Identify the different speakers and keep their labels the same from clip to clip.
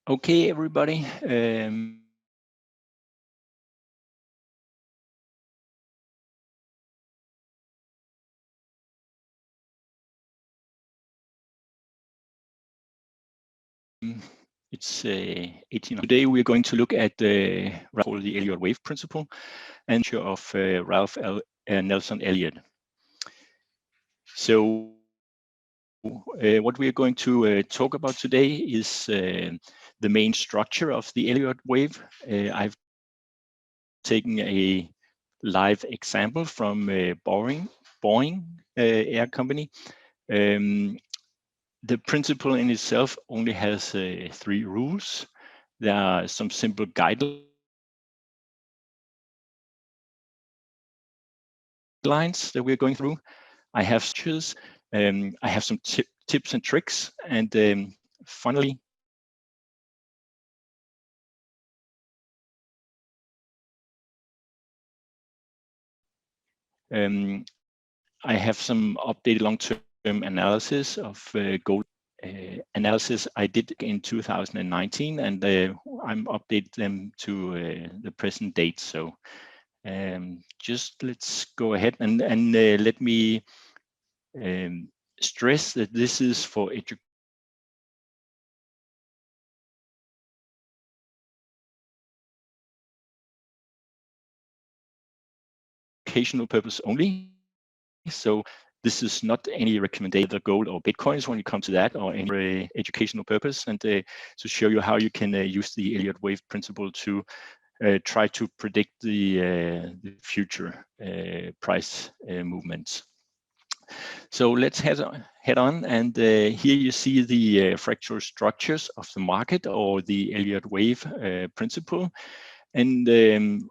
Speaker 1: Okay, everybody. It's 18. Today we're going to look at the Elliott Wave Principle and of Nelson Elliott. So what we are going to talk about today is the main structure of the Elliott wave. I've taken a live example from Boeing Air Company. The principle in itself only has 3 rules. There are some simple guidelines that we're going through. I have structures, I have some tips and tricks, and finally, I have some updated long-term analysis of gold analysis I did in 2019, and I'm updating them to the present date. So just let's go ahead and let me stress that this is for educational purpose only. So this is not any recommendation of gold or bitcoins when it comes to that, or any educational purpose, and to show you how you can use the Elliott wave principle to try to predict the future price movements. So let's head on, and here you see the fractal structures of the market, or the Elliott wave principle. And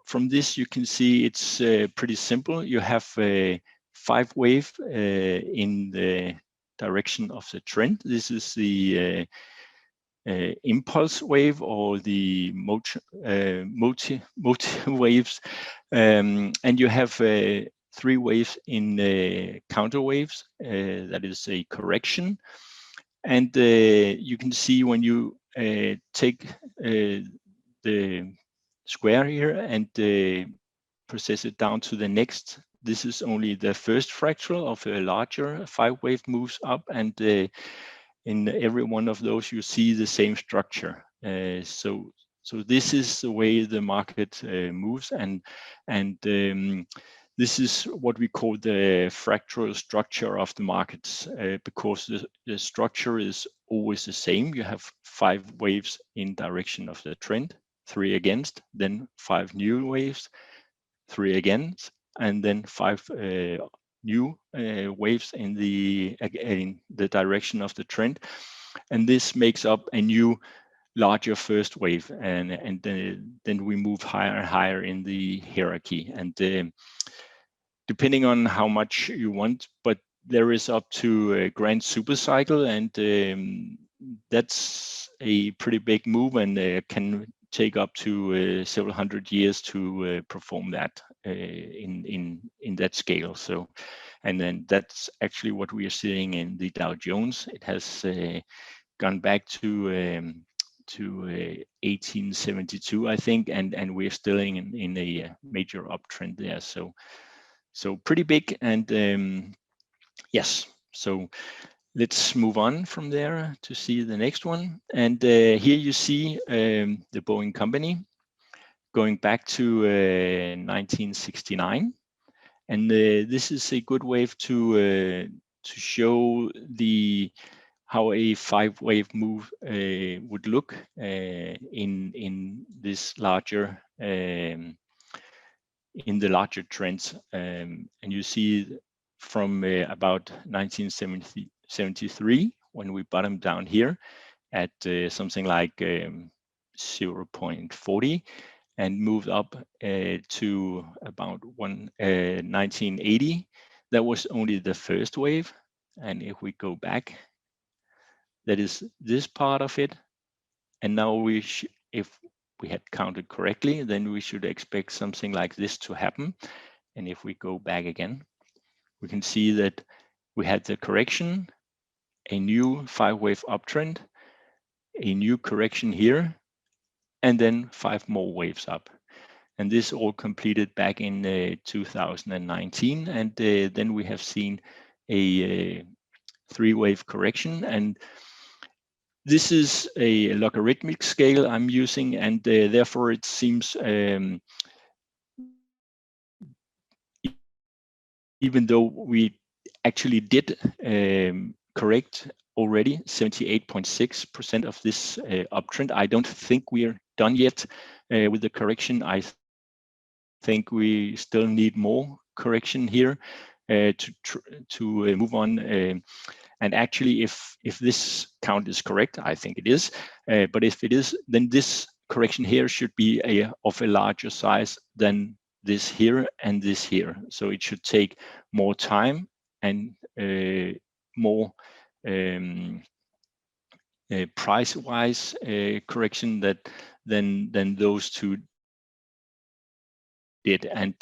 Speaker 1: from this you can see it's pretty simple. You have a 5 wave in the direction of the trend. This is the impulse wave, or the motive waves, and you have 3 waves in counter waves. That is a correction, and you can see when you take the square here and process it down to the next. This is only the first fractal of a larger 5 wave moves up, and in every one of those you see the same structure. So this is the way the market moves, and this is what we call the fractal structure of the markets, because the structure is always the same. You have 5 waves in direction of the trend, 3 against, then 5 new waves, 3 against, and then 5 new waves in the direction of the trend, and this makes up a new larger first wave, and then we move higher and higher in the hierarchy, and depending on how much you want, but there is up to a grand super cycle, and that's a pretty big move, and can take up to several hundred years to perform that in that scale. So, and then that's actually what we are seeing in the Dow Jones. It has gone back to 1872, I think, and we're still in a major uptrend there. So pretty big, and yes. So let's move on from there to see the next one. And here you see the Boeing company going back to 1969. And this is a good way to show how a 5 wave move would look in this larger in the larger trends. And you see from about 1973, when we bottomed down here at something like 0.40, and moved up to about 1980. That was only the first wave. And if we go back, that is this part of it. And now if we had counted correctly, then we should expect something like this to happen. And if we go back again, we can see that we had the correction, a new 5 wave uptrend, a new correction here, and then 5 more waves up. And this all completed back in 2019, and then we have seen a 3-wave correction. And this is a logarithmic scale I'm using, and therefore it seems, even though we actually did correct already 78.6% of this uptrend, I don't think we are done yet with the correction. I think we still need more correction here to move on. And actually, if this count is correct, I think it is. But if it is, then this correction here should be of a larger size than this here and this here. So it should take more time and more price-wise correction than those two did. And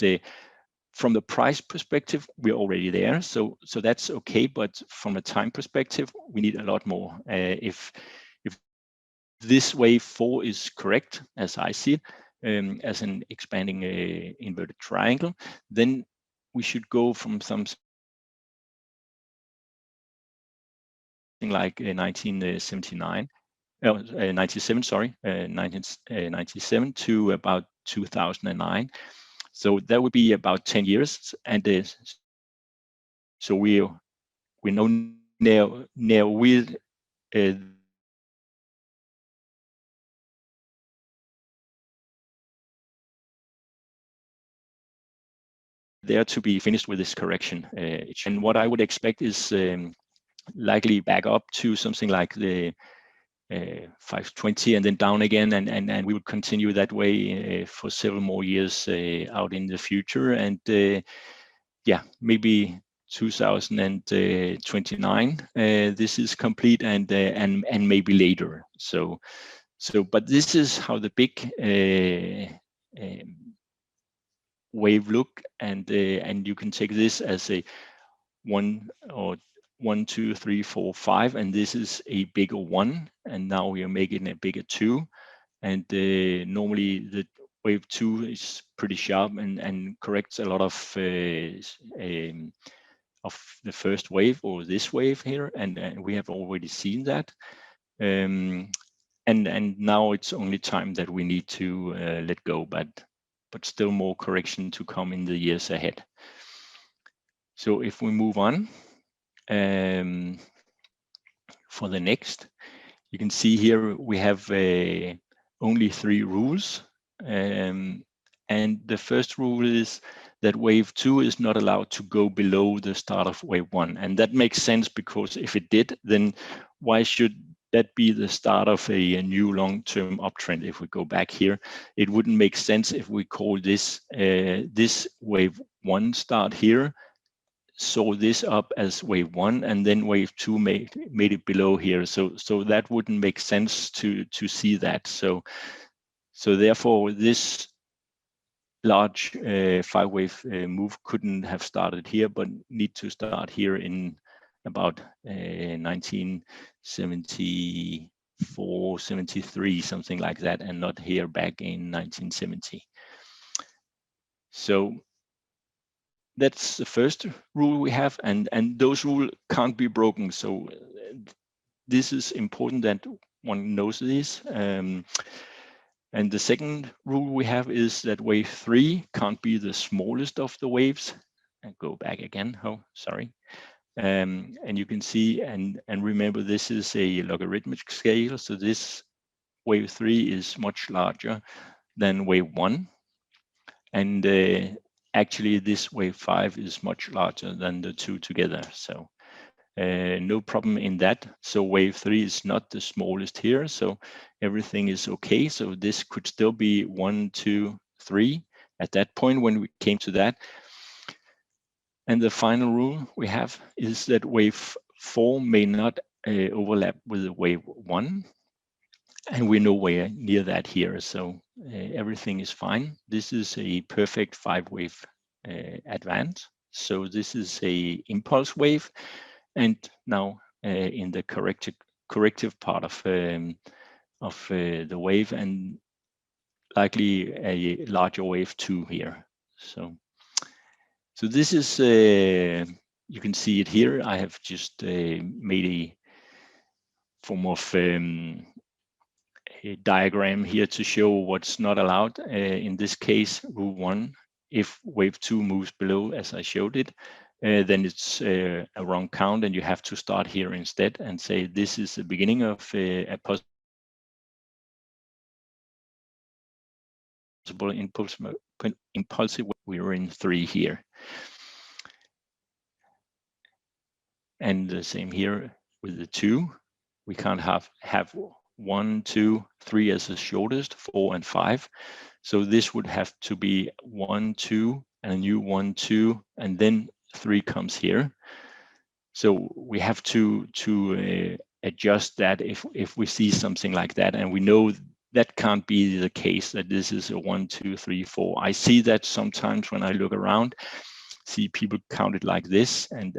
Speaker 1: from the price perspective, we're already there, so that's okay. But from a time perspective, we need a lot more. If this wave 4 is correct, as I see it, as an expanding inverted triangle, then we should go from something like 1997, sorry, 1997 to about 2009. So that would be about 10 years, and so we're now with there to be finished with this correction. And what I would expect is likely back up to something like the 520 and then down again, and we would continue that way for several more years out in the future. And yeah, maybe 2029 this is complete, and maybe later. So but this is how the big wave look, and you can take this as a 1 or 1, 2, 3, 4, 5, and this is a bigger 1, and now we are making a bigger 2. And normally the wave 2 is pretty sharp and corrects a lot of the first wave, or this wave here, and we have already seen that. And now it's only time that we need to let go, but still more correction to come in the years ahead. So if we move on for the next, you can see here we have only 3 rules. And the first rule is that wave 2 is not allowed to go below the start of wave 1. And that makes sense, because if it did, then why should that be the start of a new long-term uptrend? If we go back here, it wouldn't make sense if we call this this wave 1 start here, saw this up as wave 1, and then wave 2 made it below here. So that wouldn't make sense to see that. So therefore this large 5-wave move couldn't have started here, but need to start here in about 1974, 73, something like that, and not here back in 1970. So that's the first rule we have, and those rules can't be broken. So this is important that one knows this. And the second rule we have is that wave 3 can't be the smallest of the waves. And go back again. Oh, sorry. And you can see, and remember, this is a logarithmic scale. So this wave 3 is much larger than wave 1. And actually, this wave 5 is much larger than the two together. So no problem in that. So wave 3 is not the smallest here. So everything is okay. So this could still be 1, 2, 3 at that point when we came to that. And the final rule we have is that wave 4 may not overlap with wave 1. And we're nowhere near that here. So everything is fine. This is a perfect 5-wave advance. So this is a impulse wave. And now in the corrective part of the wave, and likely a larger wave 2 here. So this is, you can see it here. I have just made a form of a diagram here to show what's not allowed. In this case, rule 1, if wave 2 moves below as I showed it, then it's a wrong count, and you have to start here instead and say this is the beginning of a possible impulsive. We're in 3 here. And the same here with the 2. We can't have 1, 2, 3 as the shortest, 4 and 5. So this would have to be 1, 2, and a new 1, 2, and then 3 comes here. So we have to adjust that if we see something like that, and we know that can't be the case, that this is a 1, 2, 3, 4. I see that sometimes when I look around, see people count it like this, and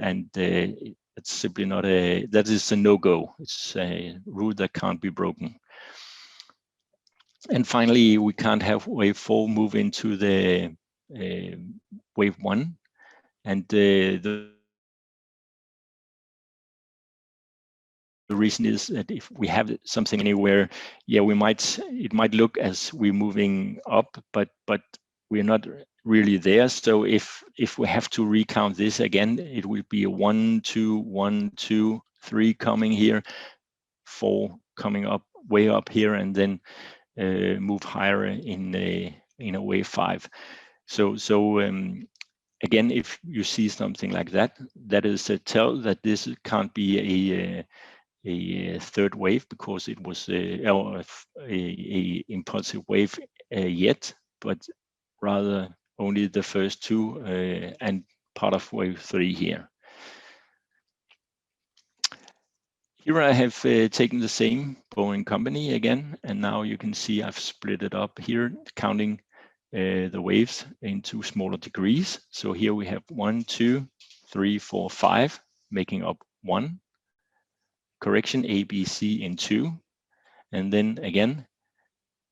Speaker 1: it's simply not that is a no-go. It's a rule that can't be broken. And finally, we can't have wave 4 move into the wave 1, and the reason is that if we have something anywhere, yeah, it might look as we're moving up, but we're not really there. So if we have to recount this again, it will be a 1, 2, 1, 2, 3 coming here, 4 coming up way up here, and then move higher in a wave 5. So again, if you see something like that, that is a tell that this can't be a third wave, because it was a impulsive wave yet, but rather only the first 2 and part of wave 3 here. Here I have taken the same Boeing company again, and now you can see I've split it up here, counting the waves into smaller degrees. So here we have 1, 2, 3, 4, 5, making up 1. Correction A, B, C in 2. And then again,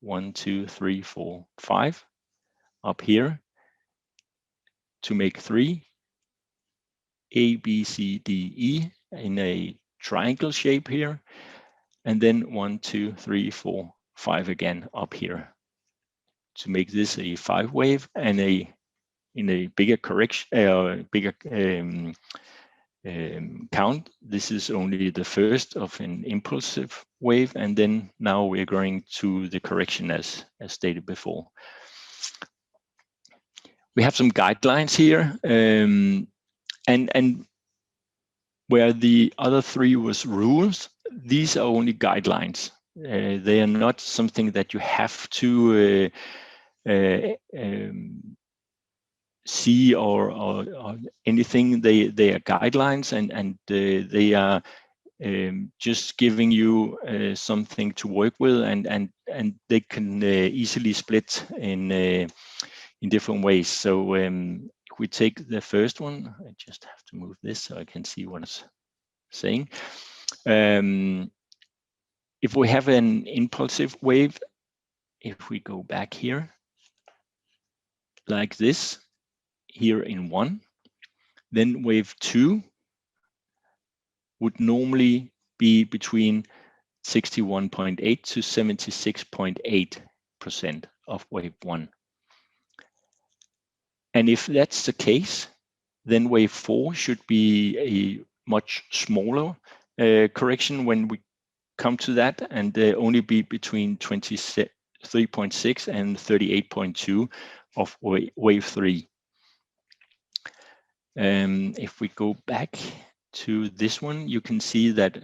Speaker 1: 1, 2, 3, 4, 5 up here to make 3. A, B, C, D, E in a triangle shape here. And then 1, 2, 3, 4, 5 again up here to make this a 5 wave, and in a bigger correction, bigger count. This is only the first of an impulsive wave, and then now we're going to the correction as stated before. We have some guidelines here, and where the other 3 was rules, these are only guidelines. They are not something that you have to see or anything. They are guidelines, and they are just giving you something to work with, and they can easily split in different ways. So if we take the first one, I just have to move this so I can see what it's saying. If we have an impulsive wave, if we go back here like this, here in 1, then wave 2 would normally be between 61.8 to 76.8% of wave 1. And if that's the case, then wave 4 should be a much smaller correction when we come to that, and only be between 23.6 and 38.2 of wave 3. If we go back to this one, you can see that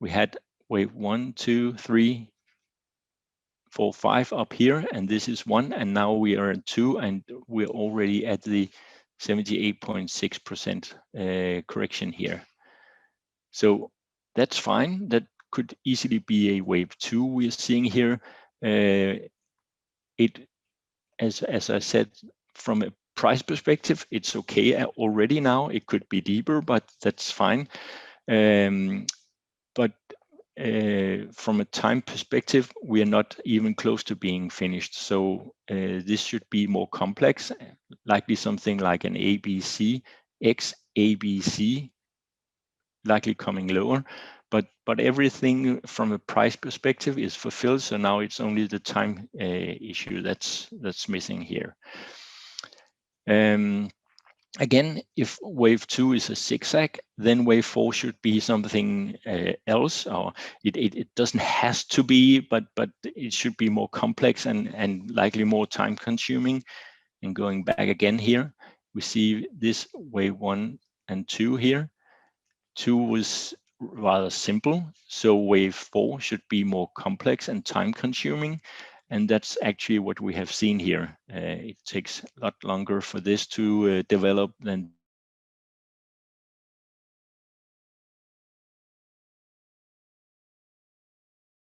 Speaker 1: we had wave 1, 2, 3, 4, 5 up here, and this is 1, and now we are at 2, and we're already at the 78.6% correction here. So that's fine. That could easily be a wave 2 we're seeing here. As I said, from a price perspective, it's okay already now. It could be deeper, but that's fine. But from a time perspective, we are not even close to being finished. So this should be more complex, likely something like an ABC, X, ABC, likely coming lower. But everything from a price perspective is fulfilled. So now it's only the time issue that's missing here. Again, if wave 2 is a zigzag, then wave 4 should be something else, or it doesn't has to be, but it should be more complex and likely more time consuming. And going back again here, we see this wave 1 and 2 here. 2 was rather simple, so wave 4 should be more complex and time consuming. And that's actually what we have seen here. It takes a lot longer for this to develop than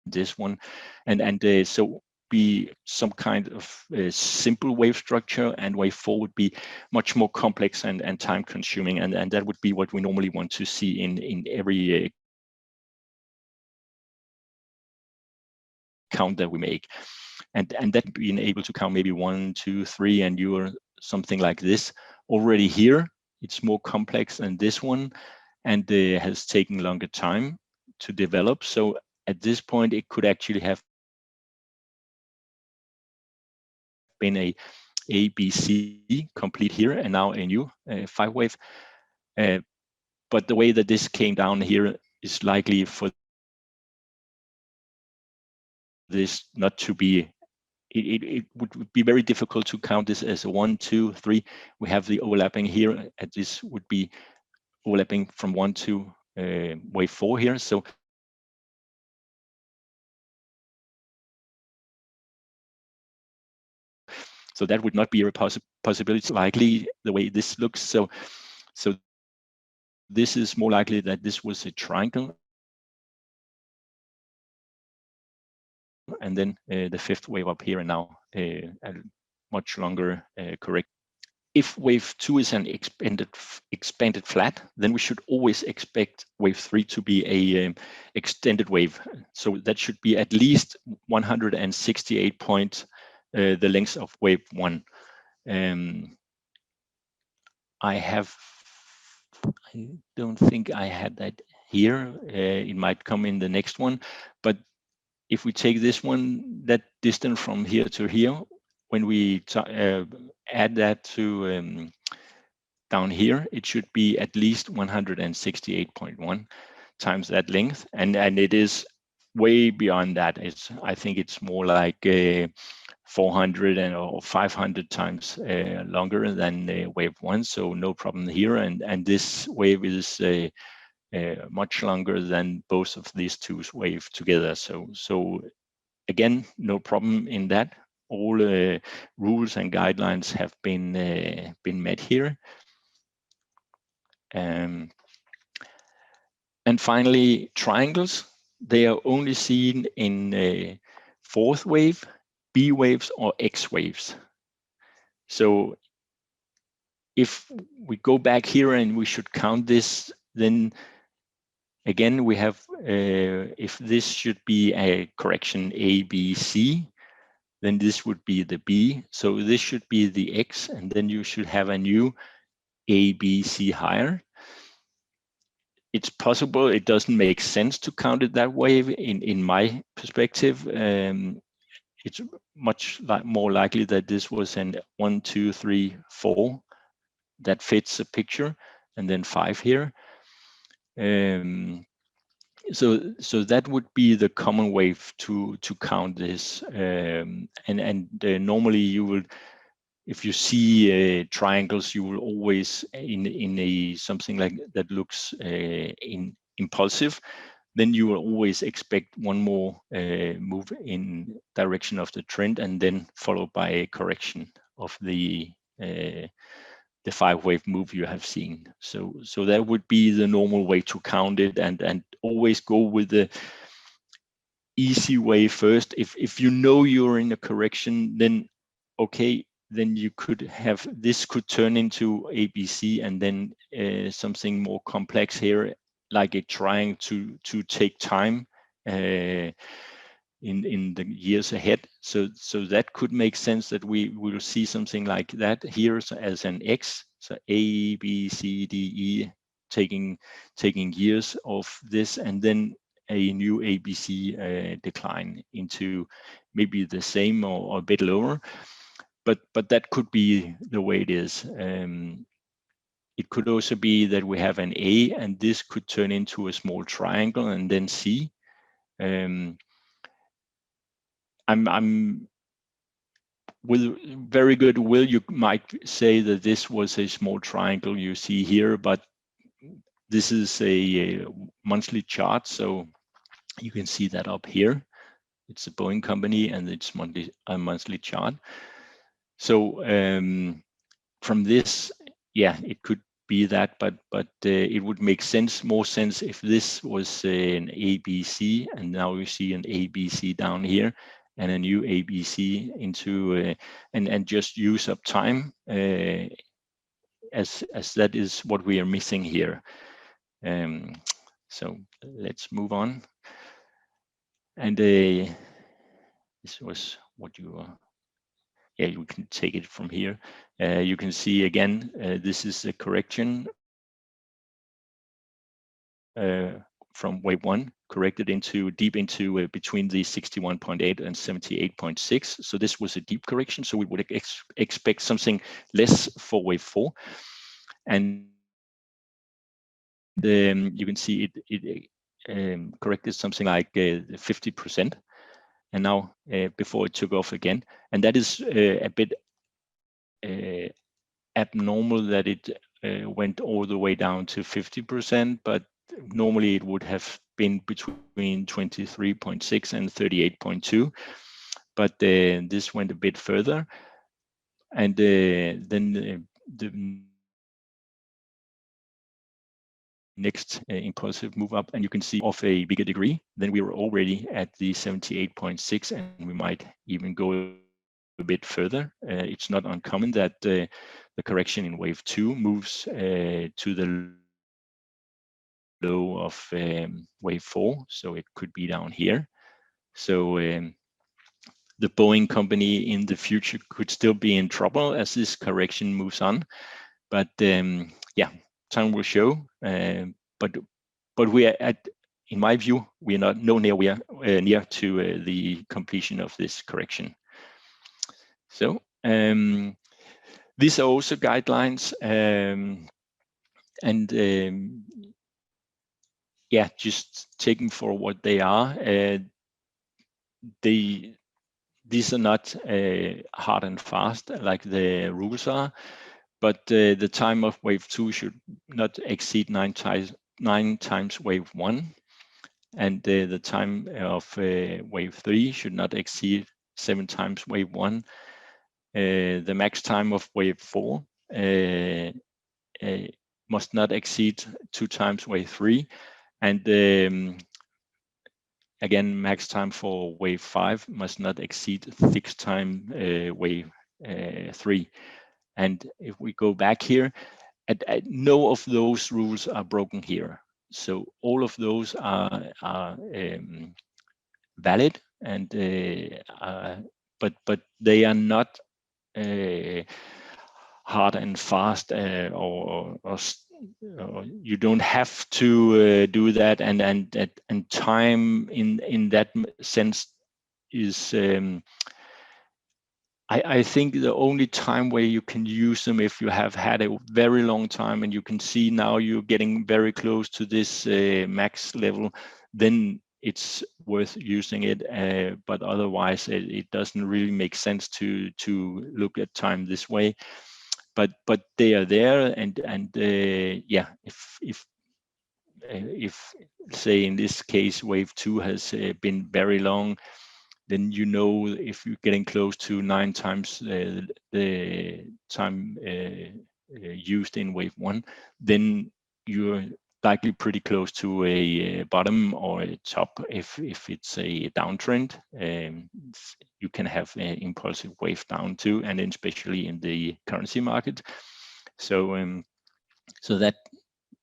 Speaker 1: this one. And so be some kind of simple wave structure, and wave 4 would be much more complex and time consuming. And that would be what we normally want to see in every count that we make. And that being able to count maybe 1, 2, 3, and you're something like this already here. It's more complex than this one, and has taken longer time to develop. So at this point, it could actually have been a ABC complete here, and now a new 5-wave. But the way that this came down here is likely for this not to be. It would be very difficult to count this as a 1, 2, 3. We have the overlapping here, and this would be overlapping from 1 to wave 4 here. So that would not be a possibility, likely the way this looks. So this is more likely that this was a triangle, and then the 5th wave up here, and now a much longer correct. If wave 2 is an expanded flat, then we should always expect wave 3 to be a extended wave. So that should be at least 168 points, the length of wave 1. I don't think I had that here. It might come in the next one, but if we take this one, that distance from here to here, when we add that to down here, it should be at least 168.1 times that length, and it is way beyond that. I think it's more like 400 or 500 times longer than wave 1, so no problem here. And this wave is much longer than both of these two waves together. So again, no problem in that. All rules and guidelines have been met here. And finally, triangles. They are only seen in 4th wave, B waves, or X waves. So if we go back here and we should count this, then again we have, if this should be a correction A, B, C, then this would be the B. So this should be the X, and then you should have a new A, B, C higher. It's possible. It doesn't make sense to count it that way in my perspective. It's much more likely that this was an 1, 2, 3, 4 that fits the picture, and then 5 here. So that would be the common way to count this. Normally you will, if you see triangles, you will always in a something like that looks impulsive, then you will always expect one more move in direction of the trend, and then followed by a correction of the 5-wave move you have seen. So that would be the normal way to count it, and always go with the easy way first. If you know you're in a correction, then okay, then you could have this could turn into ABC, and then something more complex here, like it trying to take time in the years ahead. So that could make sense that we will see something like that here as an X. So A, B, C, D, E, taking years of this, and then a new ABC decline into maybe the same or a bit lower. But that could be the way it is. It could also be that we have an A, and this could turn into a small triangle, and then C. I'm with very good will, you might say that this was a small triangle you see here, but this is a monthly chart, so you can see that up here. It's a Boeing company, and it's a monthly chart. So from this, yeah, it could be that, but it would make more sense if this was an ABC, and now we see an ABC down here, and a new ABC into and just use up time as that is what we are missing here. So let's move on. And this was what you are. Yeah, you can take it from here. You can see again, this is a correction from wave 1, corrected into deep into between the 61.8 and 78.6. So this was a deep correction. So we would expect something less for wave 4. And you can see it corrected something like 50%. And now before it took off again. And that is a bit abnormal that it went all the way down to 50%, but normally it would have been between 23.6 and 38.2. But this went a bit further. And then the next impulsive move up, and you can see of a bigger degree, then we were already at the 78.6, and we might even go a bit further. It's not uncommon that the correction in wave 2 moves to the low of wave 4, so it could be down here. So the Boeing company in the future could still be in trouble as this correction moves on. But yeah, time will show. But we are at, in my view, we are not nowhere near to the completion of this correction. So these are also guidelines, and yeah, just taken for what they are. These are not hard and fast like the rules are, but the time of wave 2 should not exceed 9 times wave 1, and the time of wave 3 should not exceed 7 times wave 1. The max time of wave 4 must not exceed 2 times wave 3, and again, max time for wave 5 must not exceed 6 times wave 3. And if we go back here, no of those rules are broken here. So all of those are valid, and but they are not hard and fast, or you don't have to do that, and time in that sense is I think the only time where you can use them if you have had a very long time and you can see now you're getting very close to this max level, then it's worth using it. But otherwise, it doesn't really make sense to look at time this way. But they are there, and yeah, if say in this case wave 2 has been very long, then you know if you're getting close to 9 times the time used in wave 1, then you're likely pretty close to a bottom or a top. If it's a downtrend, you can have an impulsive wave down too, and especially in the currency market. So so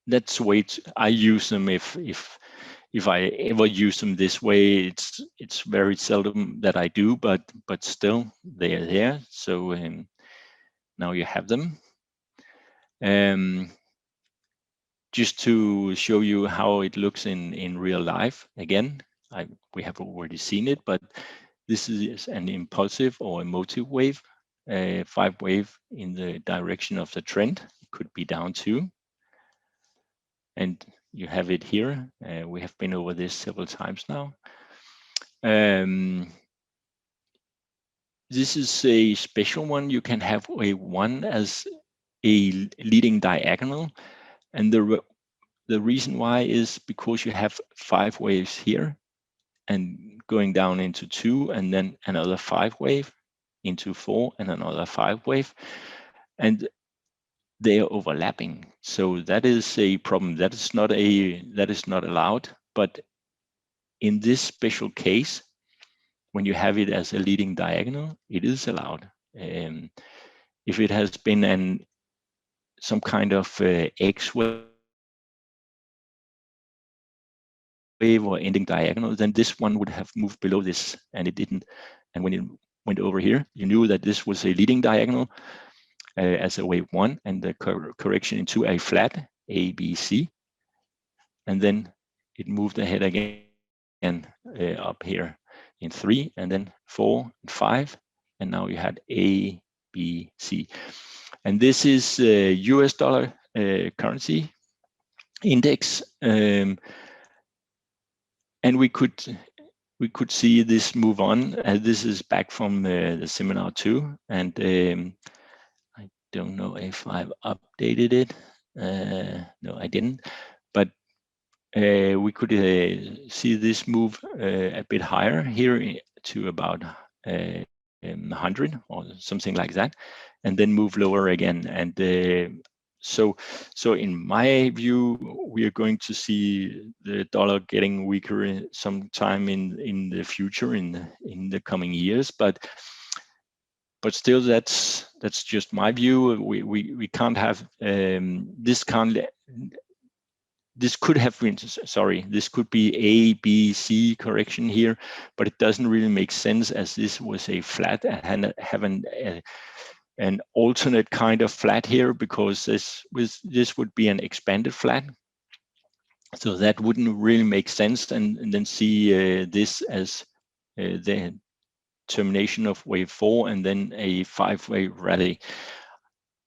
Speaker 1: that's the way I use them if if I ever use them this way, it's very seldom that I do, but still they are there. So now you have them. Just to show you how it looks in real life. Again, we have already seen it, but this is an impulsive or emotive wave, 5 wave in the direction of the trend. It could be down too. And you have it here. We have been over this several times now. This is a special one. You can have a 1 as a leading diagonal. And the reason why is because you have 5 waves here and going down into 2 and then another 5 wave into 4 and another 5 wave. And they are overlapping. So that is a problem. That is not allowed. But in this special case, when you have it as a leading diagonal, it is allowed. If it has been some kind of X wave or ending diagonal, then this one would have moved below this, and it didn't. And when it went over here, you knew that this was a leading diagonal as a wave 1, and the correction into a flat A, B, C, and then it moved ahead again up here in 3, and then 4 and 5, and now you had A, B, C. And this is US dollar currency index, and we could see this move on. This is back from the seminar too, and I don't know if I've updated it. No, I didn't, but we could see this move a bit higher here to about 100 or something like that, and then move lower again. And so in my view, we are going to see the dollar getting weaker sometime in the future, in the coming years. But still, that's just my view. We can't have this can't. This could have been, sorry, this could be A, B, C correction here, but it doesn't really make sense as this was a flat and have an alternate kind of flat here, because this would be an expanded flat. So that wouldn't really make sense, and then see this as the termination of wave 4 and then a 5-wave rally.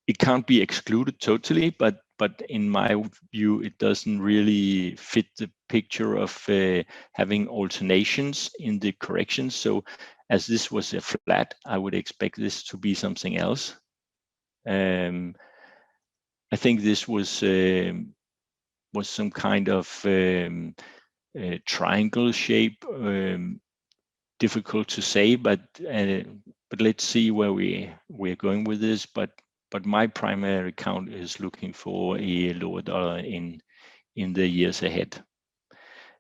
Speaker 1: It can't be excluded totally, but in my view, it doesn't really fit the picture of having alternations in the corrections. So as this was a flat, I would expect this to be something else. I think this was some kind of triangle shape. Difficult to say, but let's see where we're going with this. But my primary account is looking for a lower dollar in the years ahead.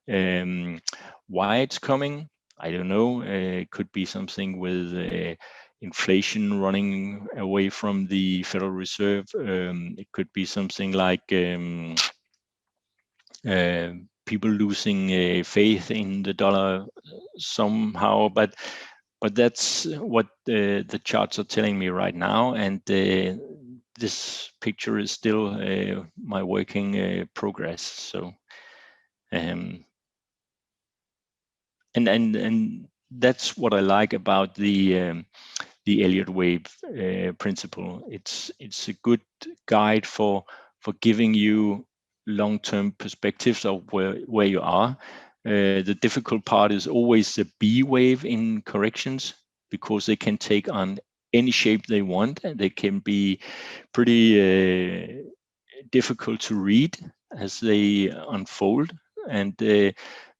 Speaker 1: Why it's coming, I don't know. It could be something with inflation running away from the Federal Reserve. It could be something like people losing faith in the dollar somehow, but that's what the charts are telling me right now, and this picture is still my working progress. So and that's what I like about the Elliott Wave principle. It's a good guide for giving you long-term perspectives of where you are. The difficult part is always the B wave in corrections, because they can take on any shape they want, and they can be pretty difficult to read as they unfold. And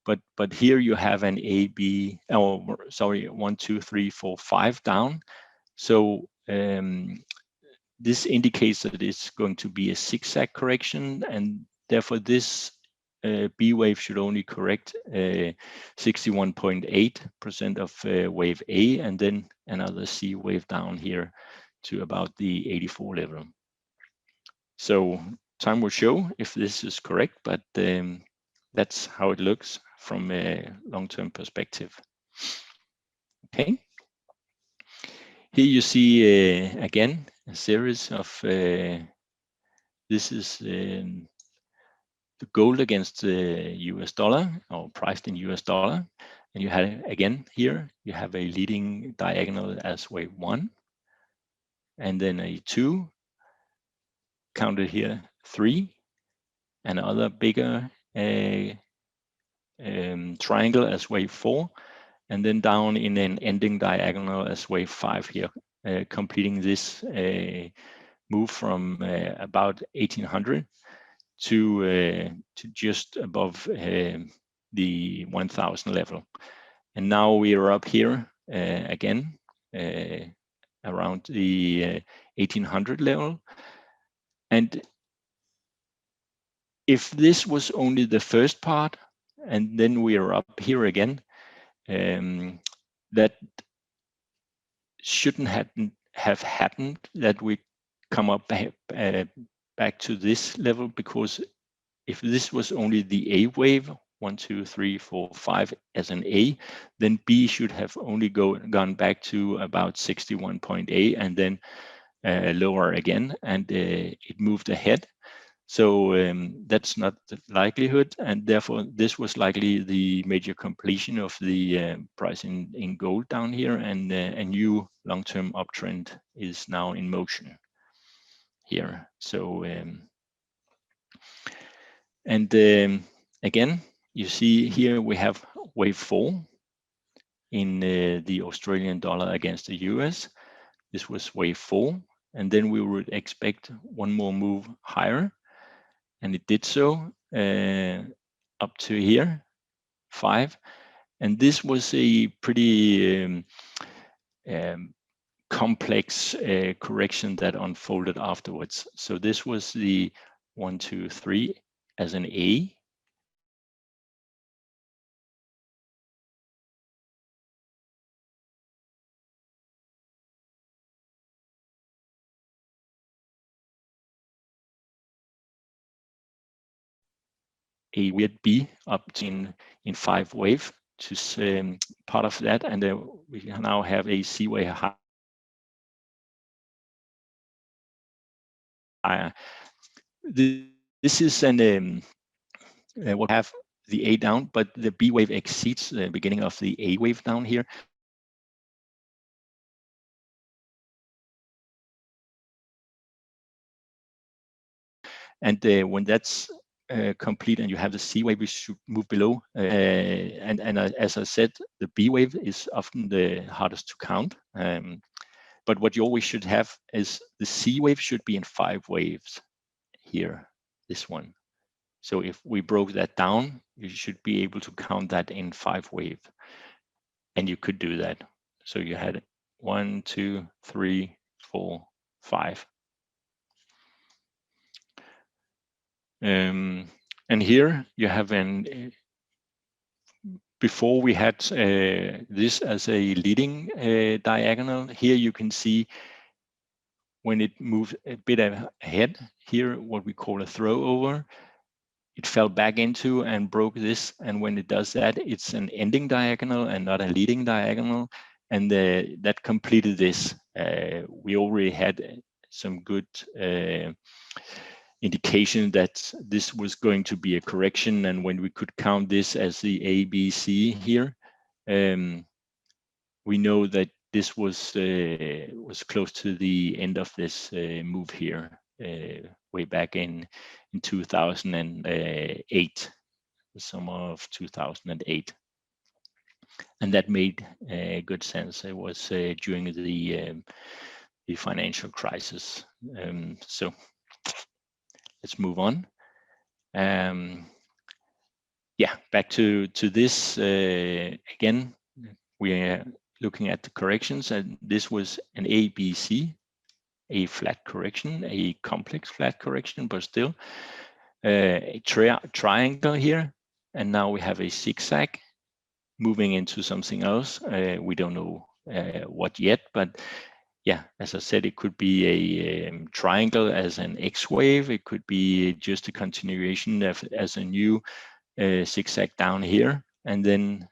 Speaker 1: but here you have an A, B, oh sorry, 1, 2, 3, 4, 5 down. So this indicates that it's going to be a zigzag correction, and therefore this B wave should only correct 61.8% of wave A, and then another C wave down here to about the 84 level. So time will show if this is correct, but That's how it looks from a long-term perspective. Okay. Here you see again a series of this is the gold against the US dollar, or priced in US dollar. And you have again here you have a leading diagonal as wave 1, and then a 2, counted here 3, another bigger triangle as wave 4, and then down in an ending diagonal as wave 5 here, completing this move from about 1800 to just above the 1000 level. And now we are up here again around the 1800 level. And if this was only the first part, and then we are up here again, that shouldn't have happened, that we come up back to this level, because if this was only the A wave, 1, 2, 3, 4, 5 as an A, then B should have only gone back to about 61.8 and then lower again, and it moved ahead. So that's not the likelihood, and therefore this was likely the major completion of the price in gold down here, and a new long-term uptrend is now in motion here. So again, you see here we have wave 4 in the Australian dollar against the US. This was wave 4, and then we would expect one more move higher, and it did so up to here, 5. And this was a pretty complex correction that unfolded afterwards. So this was the 1, 2, 3 as an A. A weird B up in 5 wave to part of that, and we now have a C wave higher. This is an we'll have the A down, but the B wave exceeds the beginning of the A wave down here. And when that's complete and you have the C wave, we should move below. And as I said, the B wave is often the hardest to count. But what you always should have is the C wave should be in 5 waves here, this one. So if we broke that down, you should be able to count that in 5 wave. And you could do that. So you had 1, 2, 3, 4, 5. And here you have before we had this as a leading diagonal. Here you can see when it moved a bit ahead here, what we call a throw over, it fell back into and broke this. And when it does that, it's an ending diagonal and not a leading diagonal. And that completed this. We already had some good indication that this was going to be a correction. And when we could count this as the A, B, C here, we know that this was close to the end of this move here, way back in 2008, the summer of 2008. And that made good sense. It was during the financial crisis. So let's move on. Yeah, back to this again. We are looking at the corrections, and this was an A, B, C, a flat correction, a complex flat correction, but still a triangle here. And now we have a zigzag moving into something else. We don't know what yet, but yeah, as I said, it could be a triangle as an X wave. It could be just a continuation as a new zigzag down here, and then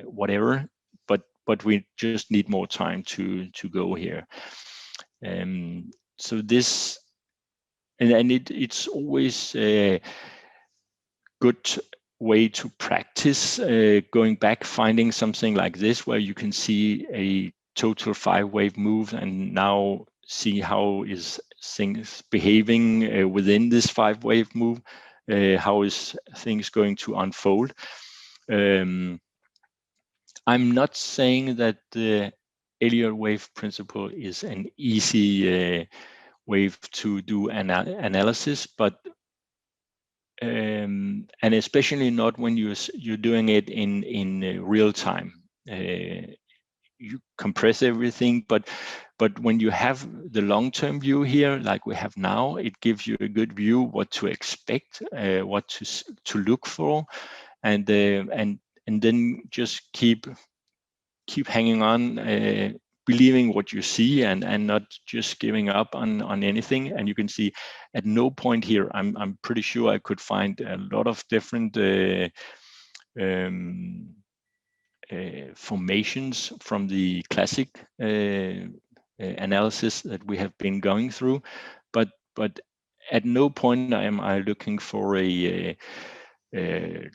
Speaker 1: whatever. But we just need more time to go here. So this, and it's always a good way to practice going back, finding something like this where you can see a total 5-wave move, and now see how is things behaving within this 5-wave move. How is things going to unfold? I'm not saying that the Elliott wave principle is an easy wave to do analysis, but and especially not when you're doing it in real time. You compress everything, but when you have the long-term view here, like we have now, it gives you a good view what to expect, what to look for, and then just keep hanging on, believing what you see, and not just giving up on anything. And you can see at no point here, I'm pretty sure I could find a lot of different formations from the classic analysis that we have been going through, but at no point am I looking for a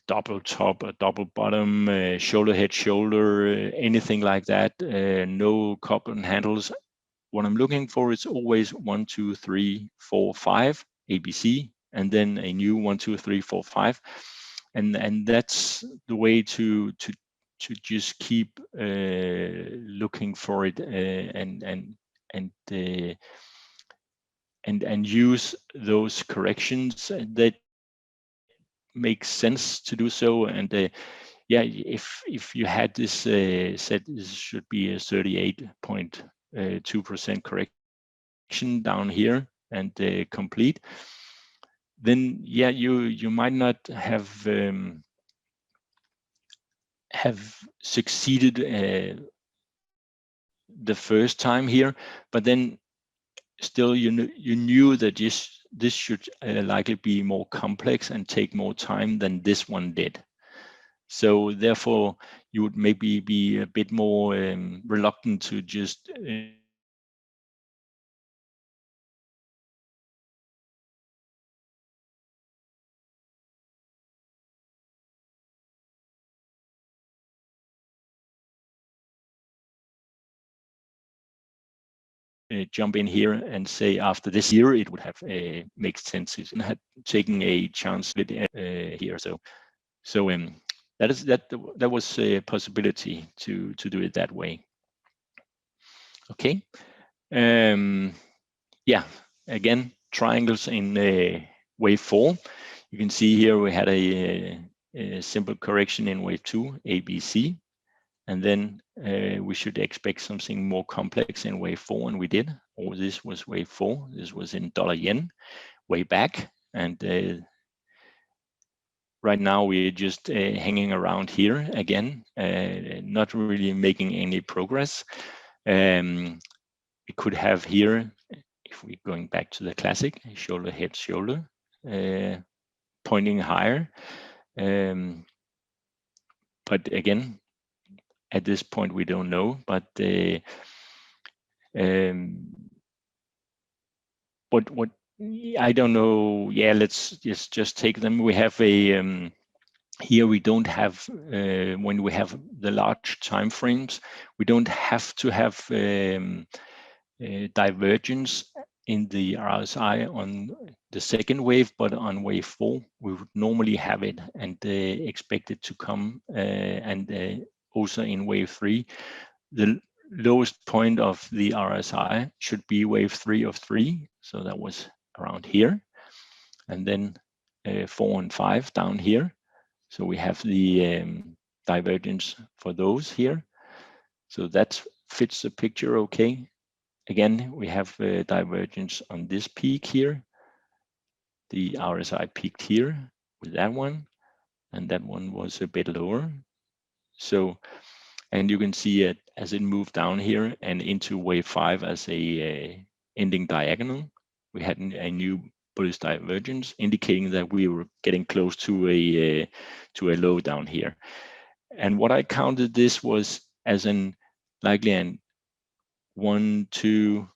Speaker 1: double top, a double bottom, shoulder head shoulder, anything like that. No cup and handles. What I'm looking for is always 1, 2, 3, 4, 5 ABC, and then a new 1, 2, 3, 4, 5, and that's the way to just keep looking for it, and use those corrections that make sense to do so. And yeah, if you had this set, this should be a 38.2% correction down here and complete, then yeah, you might not have succeeded the first time here, but then still you knew that this should likely be more complex and take more time than this one did. So therefore, you would maybe be a bit more reluctant to just jump in here and say after this year it would have make sense. It had taken a chance with here. So that was a possibility to do it that way. Okay. Yeah. Again, triangles in wave 4. You can see here we had a simple correction in wave 2, ABC. And then we should expect something more complex in wave 4, and we did. All this was wave 4. This was in $yen way back, and right now we're just hanging around here again, not really making any progress. We could have here, if we're going back to the classic, shoulder, head, shoulder, pointing higher. But again, at this point, we don't know, but what I don't know. Yeah, let's just take them. We have a here we don't have when we have the large time frames, we don't have to have divergence in the RSI on the second wave, but on wave 4 we would normally have it and expect it to come, and also in wave 3 the lowest point of the RSI should be wave 3 of 3, so that was around here, and then 4 and 5 down here. So we have the divergence for those here. So that fits the picture okay. Again, we have divergence on this peak here. The RSI peaked here with that one, and that one was a bit lower. So, and you can see it as it moved down here and into wave 5 as a ending diagonal. We had a new bullish divergence, indicating that we were getting close to a low down here. And what I counted this was as an likely an 1, 2,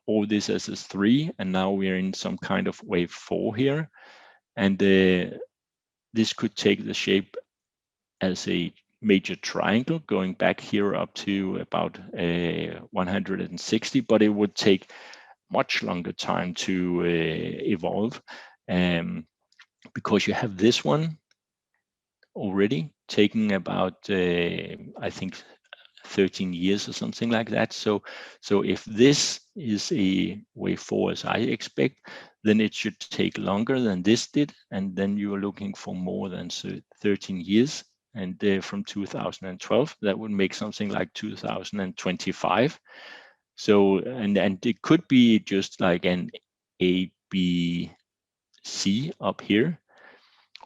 Speaker 1: all this as a 3, and now we're in some kind of wave 4 here, and this could take the shape as a major triangle going back here up to about 160, but it would take much longer time to evolve, because you have this one already taking about I think 13 years or something like that. So if this is a wave 4 as I expect, then it should take longer than this did, and then you are looking for more than 13 years. And from 2012, that would make something like 2025. So and it could be just like an A, B, C up here,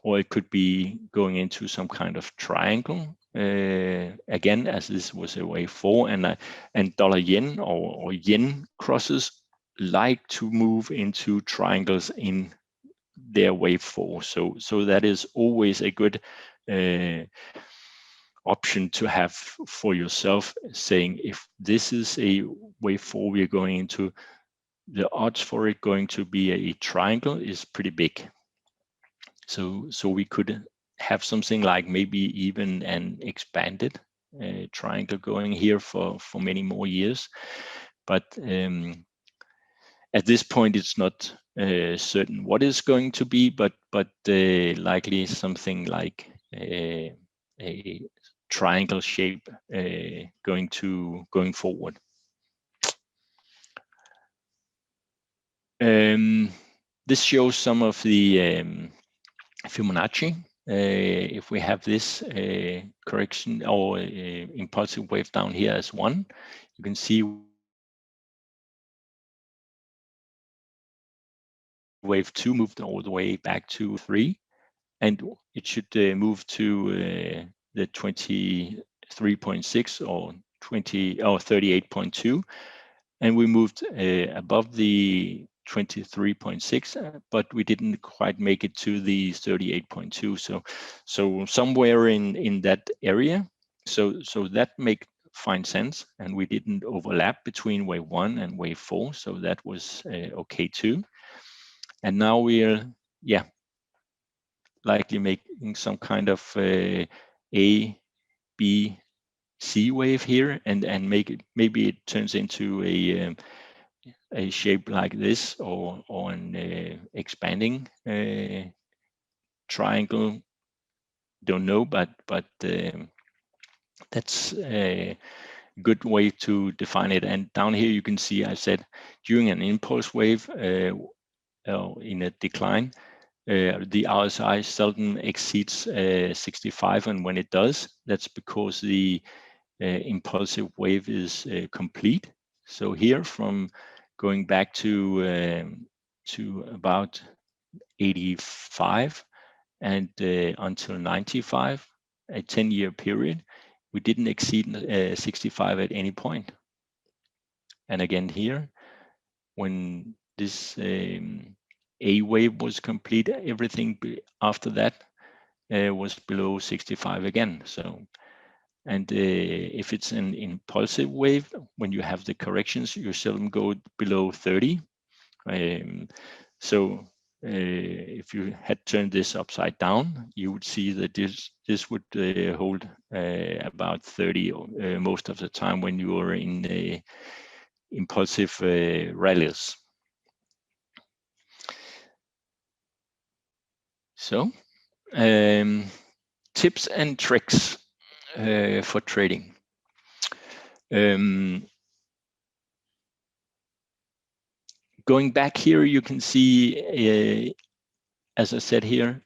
Speaker 1: or it could be going into some kind of triangle. Again, as this was a wave 4, and dollar yen or yen crosses like to move into triangles in their wave 4. So that is always a good option to have for yourself, saying if this is a wave 4 we're going into, the odds for it going to be a triangle is pretty big. So we could have something like maybe even an expanded triangle going here for many more years. But at this point, it's not certain what is going to be, but likely something like a triangle shape going forward. This shows some of the Fibonacci. If we have this correction or impulsive wave down here as 1, you can see wave 2 moved all the way back to 3, and it should move to the 23.6 or 38.2, and we moved above the 23.6, but we didn't quite make it to the 38.2. So somewhere in that area. So that make fine sense, and we didn't overlap between wave 1 and wave 4, so that was okay too. And now we're likely making some kind of A, B, C wave here, and maybe it turns into a shape like this, or an expanding triangle. Don't know, but that's a good way to define it. And down here you can see I said during an impulse wave in a decline, the RSI seldom exceeds 65, and when it does, that's because the impulsive wave is complete. So here, from going back to about 85 and until 95, a 10-year period, we didn't exceed 65 at any point. And again here, when this A wave was complete, everything after that was below 65 again. So, and if it's an impulsive wave, when you have the corrections, you seldom go below 30. So if you had turned this upside down, you would see that this would hold about 30 most of the time when you are in impulsive rallies. So tips and tricks for trading. Going back here, you can see, as I said here,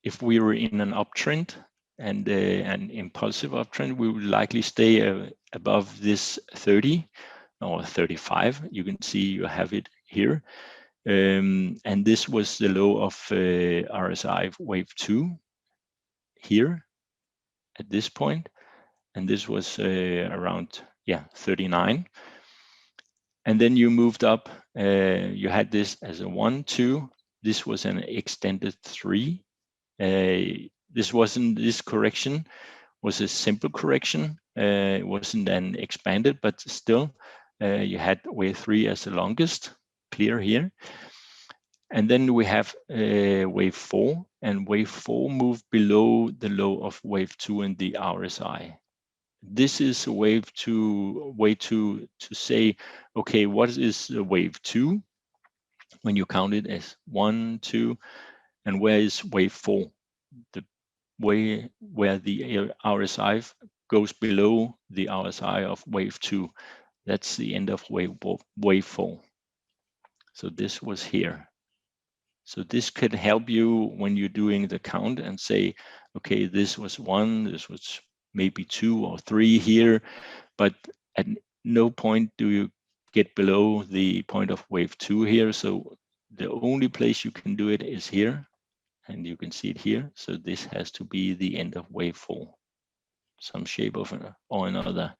Speaker 1: if we were in an uptrend and an impulsive uptrend, we would likely stay above this 30 or 35. You can see you have it here. And this was the low of RSI wave 2 here at this point. And this was around 39. And then you moved up, you had this as a 1, 2, this was an extended 3. This correction was a simple correction. It wasn't an expanded, but still you had wave 3 as the longest, clear here. And then we have wave 4, and wave 4 moved below the low of wave 2 in the RSI. This is a way to say, okay, what is wave 2 when you count it as 1, 2, and where is wave 4? The way where the RSI goes below the RSI of wave 2. That's the end of wave 4. So this was here. So this could help you when you're doing the count and say, okay, this was 1, this was maybe 2 or 3 here, but at no point do you get below the point of wave 2 here. So the only place you can do it is here, and you can see it here. So this has to be the end of wave 4, some shape of or another.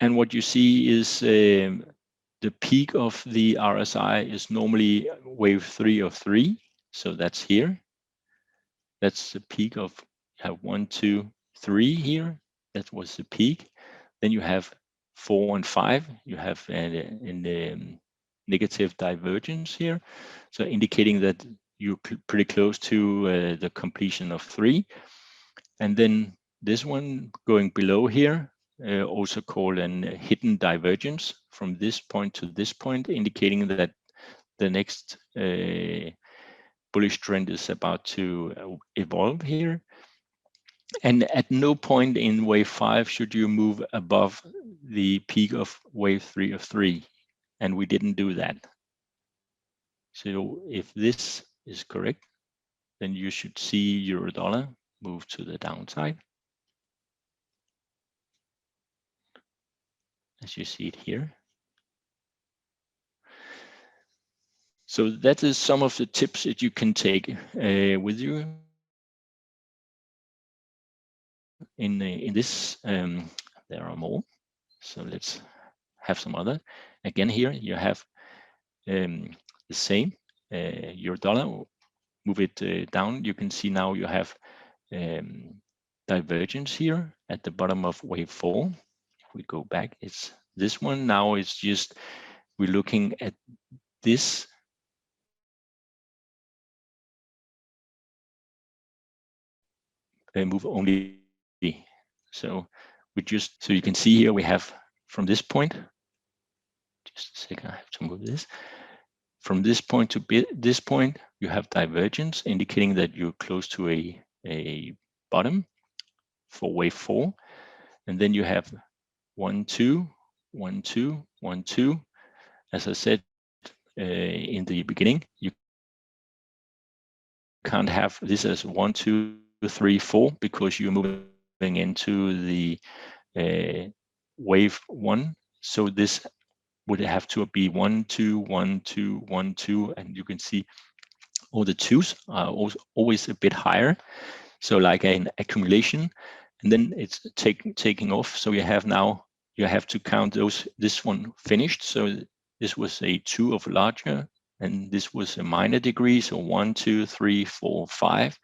Speaker 1: And what you see is the peak of the RSI is normally wave 3 of 3. So that's here. That's the peak of, you have 1, 2, 3 here. That was the peak. Then you have 4 and 5. You have in negative divergence here. So indicating that you're pretty close to the completion of 3. And then this one going below here, also called an hidden divergence from this point to this point, indicating that the next bullish trend is about to evolve here. And at no point in wave 5 should you move above the peak of wave 3 of 3. And we didn't do that. So if this is correct, then you should see euro dollar move to the downside, as you see it here. So that is some of the tips that you can take with you in this. There are more, so let's have some other. Again, here you have the same euro dollar. Move it down. You can see now you have divergence here at the bottom of wave 4. If we go back, it's this one. Now it's just we're looking at this move only. So so you can see here we have from this point, just a second, I have to move this. From this point to this point, you have divergence, indicating that you're close to a bottom for wave 4. And then you have 1, 2, 1, 2, 1, 2. As I said in the beginning, you can't have this as 1, 2, 3, 4 because you're moving into the wave 1. So this would have to be 1, 2, 1, 2, 1, 2, and you can see all the 2s are always a bit higher. So like an accumulation, and then it's taking off. So you have to count this one finished. So this was a 2 of larger, and this was a minor degree. So 1, 2, 3, 4, 5.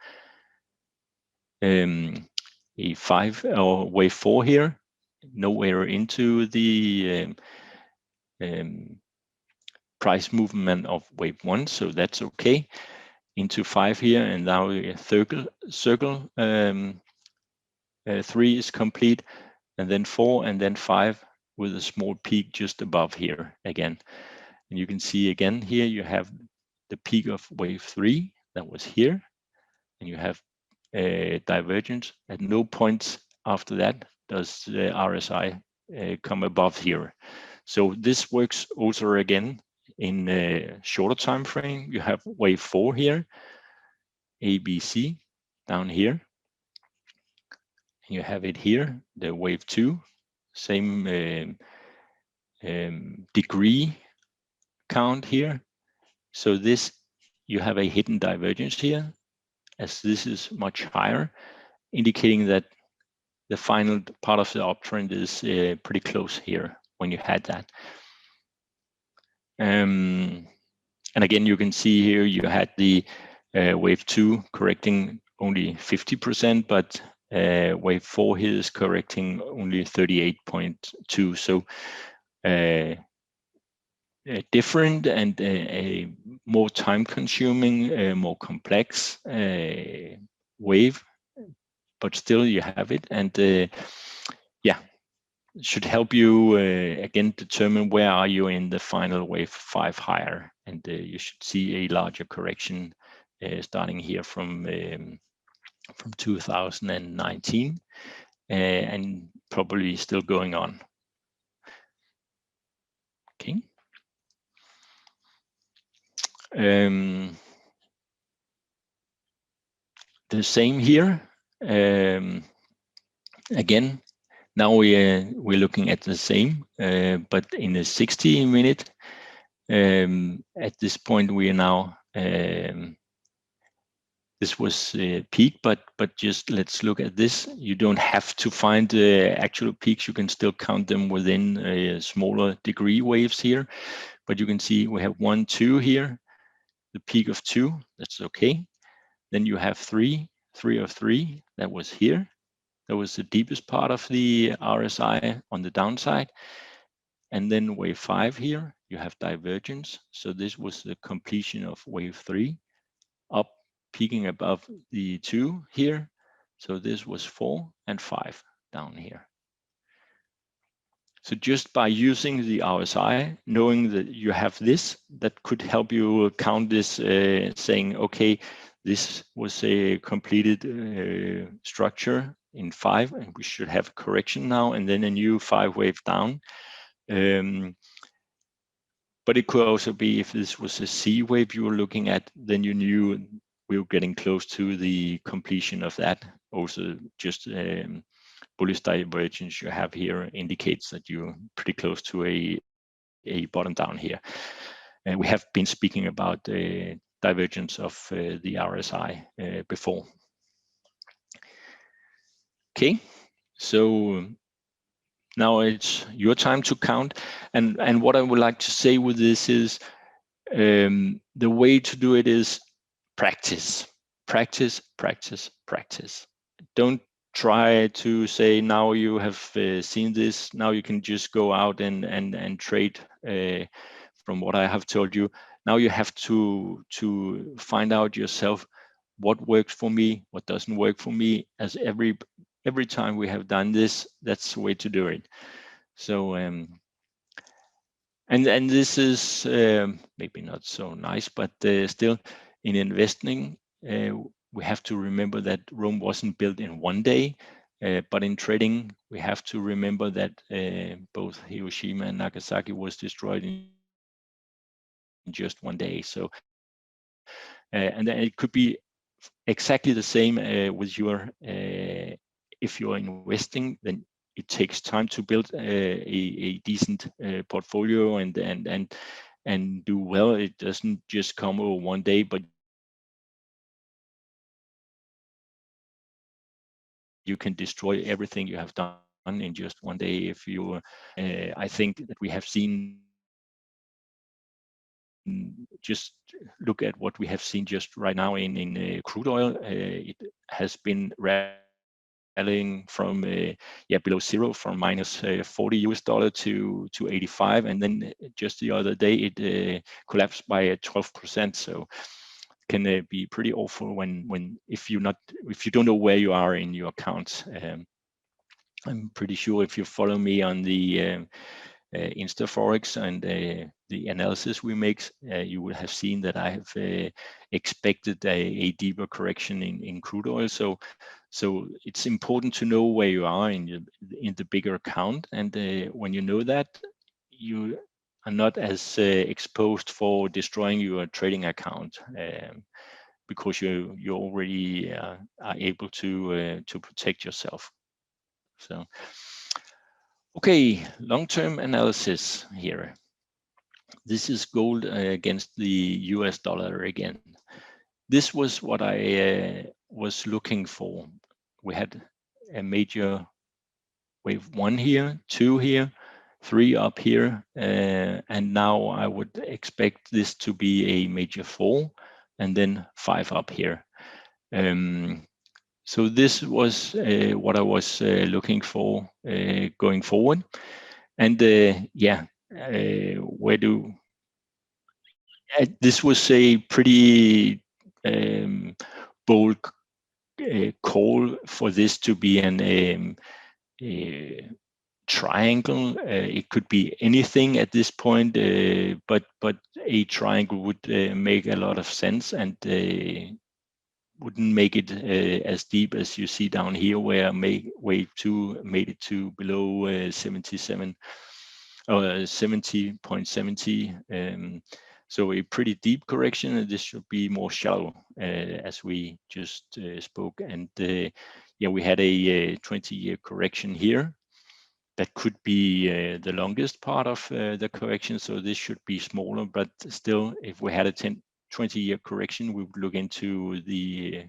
Speaker 1: A 5 or wave 4 here, nowhere into the price movement of wave 1, so that's okay. Into 5 here, and now a circle 3 is complete, and then 4, and then 5 with a small peak just above here again. And you can see again here you have the peak of wave 3 that was here, and you have a divergence. At no point after that does the RSI come above here. So this works also again in a shorter time frame. You have wave 4 here, ABC down here. And you have it here, the wave 2, same degree count here. So this, you have a hidden divergence here, as this is much higher, indicating that the final part of the uptrend is pretty close here when you had that. And again, you can see here you had the wave 2 correcting only 50%, but wave 4 here is correcting only 38.2. So different and a more time-consuming, more complex wave, but still you have it. And yeah, it should help you again determine where are you in the final wave 5 higher, and you should see a larger correction starting here from 2019 and probably still going on. Okay. The same here. Again, now we're looking at the same, but in a 60-minute. At this point, we are now. This was peak, but just let's look at this. You don't have to find the actual peaks. You can still count them within smaller degree waves here. But you can see we have 1, 2 here, the peak of 2. That's okay. Then you have 3 of 3. That was here. That was the deepest part of the RSI on the downside. And then wave 5 here, you have divergence. So this was the completion of wave 3, up, peaking above the 2 here. So this was 4 and 5 down here. So just by using the RSI, knowing that you have this, that could help you count this, saying, okay, this was a completed structure in 5, and we should have a correction now, and then a new 5 wave down. But it could also be if this was a C wave you were looking at, then you knew we were getting close to the completion of that. Also, just bullish divergence you have here indicates that you're pretty close to a bottom down here. And we have been speaking about the divergence of the RSI before. Okay, so now it's your time to count. And what I would like to say with this is the way to do it is practice, practice, practice, practice. Don't try to say now you have seen this, now you can just go out and trade from what I have told you. Now you have to find out yourself what works for me, what doesn't work for me. As every time we have done this, that's the way to do it. So and this is maybe not so nice, but still in investing, we have to remember that Rome wasn't built in one day. But in trading, we have to remember that both Hiroshima and Nagasaki was destroyed in just one day. So, and then it could be exactly the same with your. If you're investing, then it takes time to build a decent portfolio and do well. It doesn't just come over one day, but you can destroy everything you have done in just one day. If you, I think that we have seen. Just look at what we have seen just right now in crude oil. It has been rallying from below zero, from minus $40 to 85, and then just the other day it collapsed by 12%. So it can be pretty awful when if you don't know where you are in your accounts. I'm pretty sure if you follow me on the InstaForex and the analysis we make, you will have seen that I have expected a deeper correction in crude oil. So it's important to know where you are in the bigger account, and when you know that, you are not as exposed for destroying your trading account because you already are able to protect yourself. So. Okay, long-term analysis here. This is gold against the US dollar again. This was what I was looking for. We had a major wave 1 here, 2 here, 3 up here, and now I would expect this to be a major fall, and then 5 up here. So this was what I was looking for going forward. And yeah, this was a pretty bold call for this to be an triangle. It could be anything at this point, but a triangle would make a lot of sense, and wouldn't make it as deep as you see down here, where wave 2 made it to below 77 or 70.70. So a pretty deep correction, and this should be more shallow, as we just spoke. And yeah, we had a 20-year correction here. That could be the longest part of the correction, so this should be smaller, but still, if we had a 20-year correction, we would look into the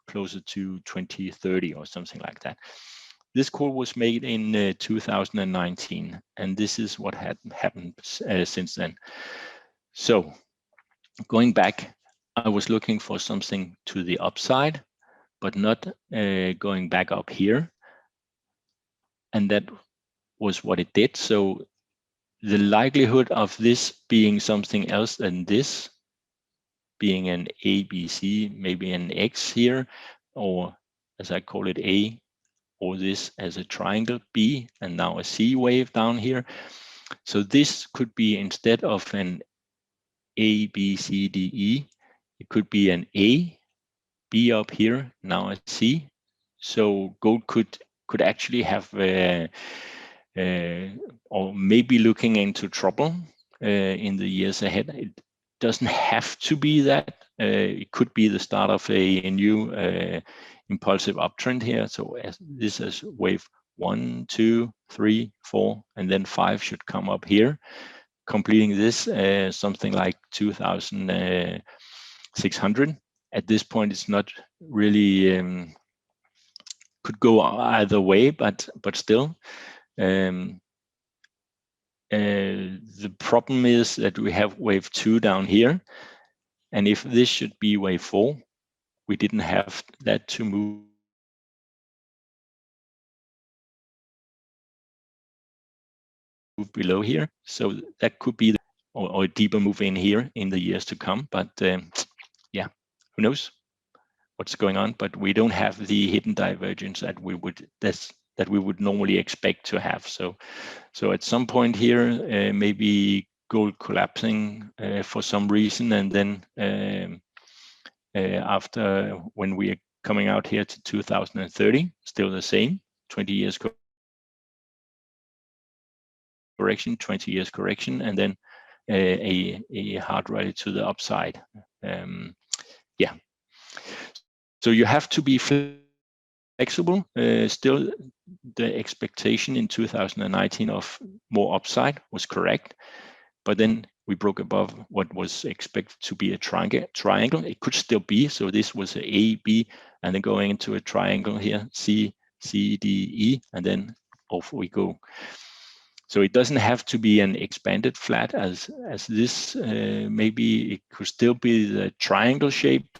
Speaker 1: closer to 2030 or something like that. This call was made in 2019, and this is what had happened since then. So going back, I was looking for something to the upside, but not going back up here. And that was what it did. So the likelihood of this being something else than this, being an A, B, C, maybe an X here, or as I call it, A, or this as a triangle, B, and now a C wave down here. So this could be, instead of an A, B, C, D, E, it could be an A, B up here, now a C. So gold could actually have or maybe looking into trouble in the years ahead. It doesn't have to be that. It could be the start of a new impulsive uptrend here. So as this is wave 1, 2, 3, 4, and then 5 should come up here, completing this something like 2,600. At this point, it's not really could go either way, but still. The problem is that we have wave 2 down here, and if this should be wave 4, we didn't have that to move below here. So that could be or a deeper move in here in the years to come. But yeah, who knows what's going on? But we don't have the hidden divergence that we would normally expect to have. So at some point here, maybe gold collapsing for some reason, and then after, when we are coming out here to 2030, still the same, 20 years correction, 20 years correction, and then a hard rally to the upside. Yeah. So you have to be flexible. Still, the expectation in 2019 of more upside was correct, but then we broke above what was expected to be a triangle. It could still be. So this was A, B, and then going into a triangle here, C, D, E, and then off we go. So it doesn't have to be an expanded flat as this. Maybe it could still be the triangle shape.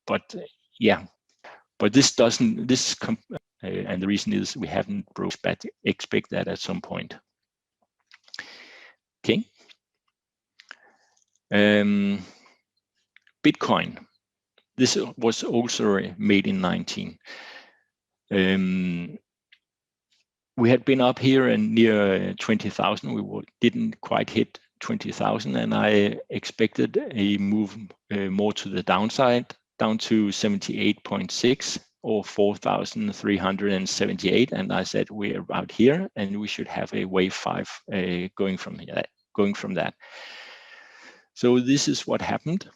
Speaker 1: But yeah, but this doesn't, and the reason is we haven't broke, but expect that at some point. Okay. Bitcoin. This was also made in 19. We had been up here and near 20,000. We didn't quite hit 20,000, and I expected a move more to the downside, down to 78.6 or 4,378, and I said we're about here, and we should have a wave 5 going from that. So this is what happened.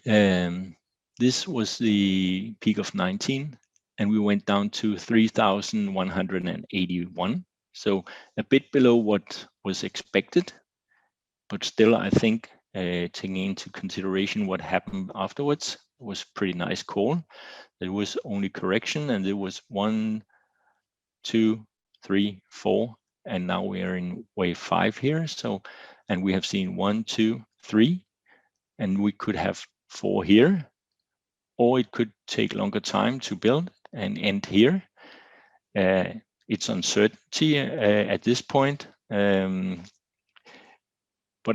Speaker 1: This was the peak of 19, and we went down to 3,181. So a bit below what was expected. but still, I think taking into consideration what happened afterwards was a pretty nice call. There was only correction, and there was 1, 2, 3, 4, and now we are in wave 5 here. So, and we have seen 1, 2, 3, and we could have 4 here, or it could take longer time to build and end here. It's uncertainty at this point. But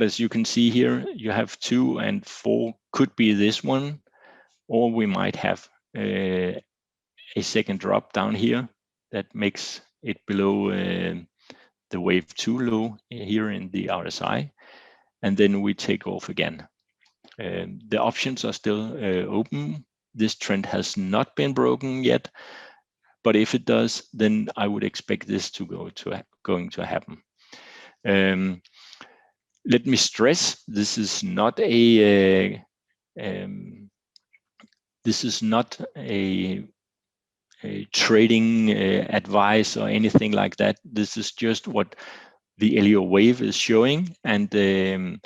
Speaker 1: as you can see here, you have 2 and 4 could be this one, or we might have a second drop down here that makes it below the wave 2 low here in the RSI, and then we take off again. The options are still open. This trend has not been broken yet, but if it does, then I would expect this to going to happen. Let me stress, this is not a trading advice or anything like that. This is just what the Elliott wave is showing, and you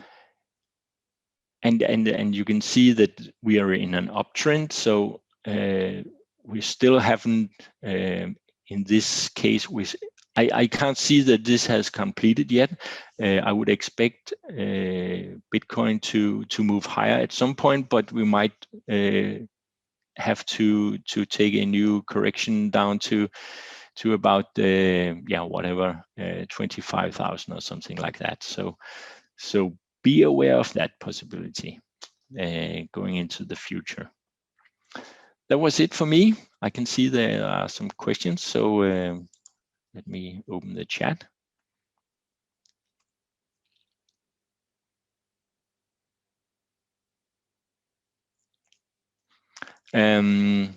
Speaker 1: can see that we are in an uptrend. So we still haven't, in this case, I can't see that this has completed yet. I would expect Bitcoin to move higher at some point, but we might have to take a new correction down to about whatever 25,000 or something like that. So be aware of that possibility going into the future. That was it for me. I can see there are some questions, so let me open the chat. I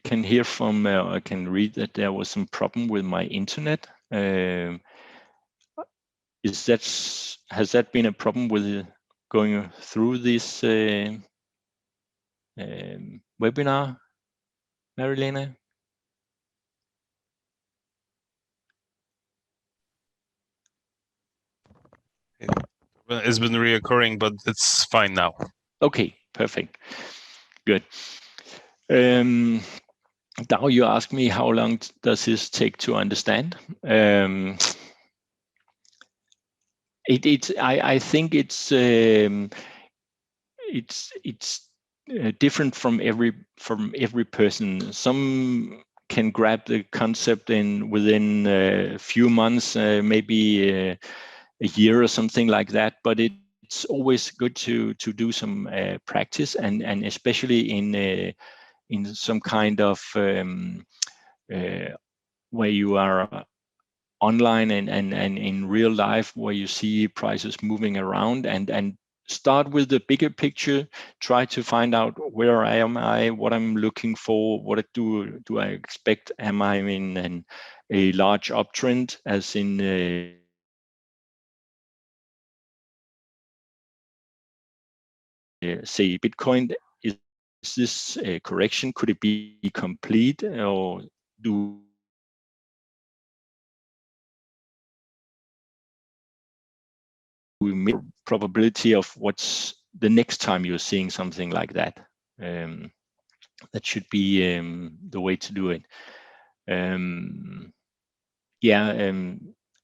Speaker 1: can hear from, I can read that there was some problem with my internet. Has that been a problem with going through this webinar, Marilena?
Speaker 2: It's been reoccurring, but it's fine now.
Speaker 1: Okay, perfect. Good. Now you ask me how long does this take to understand? I think it's different from every person. Some can grab the concept within a few months, maybe a year or something like that. But it's always good to do some practice, and especially in some kind of where you are online and in real life, where you see prices moving around, and start with the bigger picture. Try to find out where am I, what I'm looking for, what do I expect. Am I in a large uptrend, as in say Bitcoin? Is this a correction? Could it be complete, or do we probability of what's the next time you're seeing something like that? That should be the way to do it.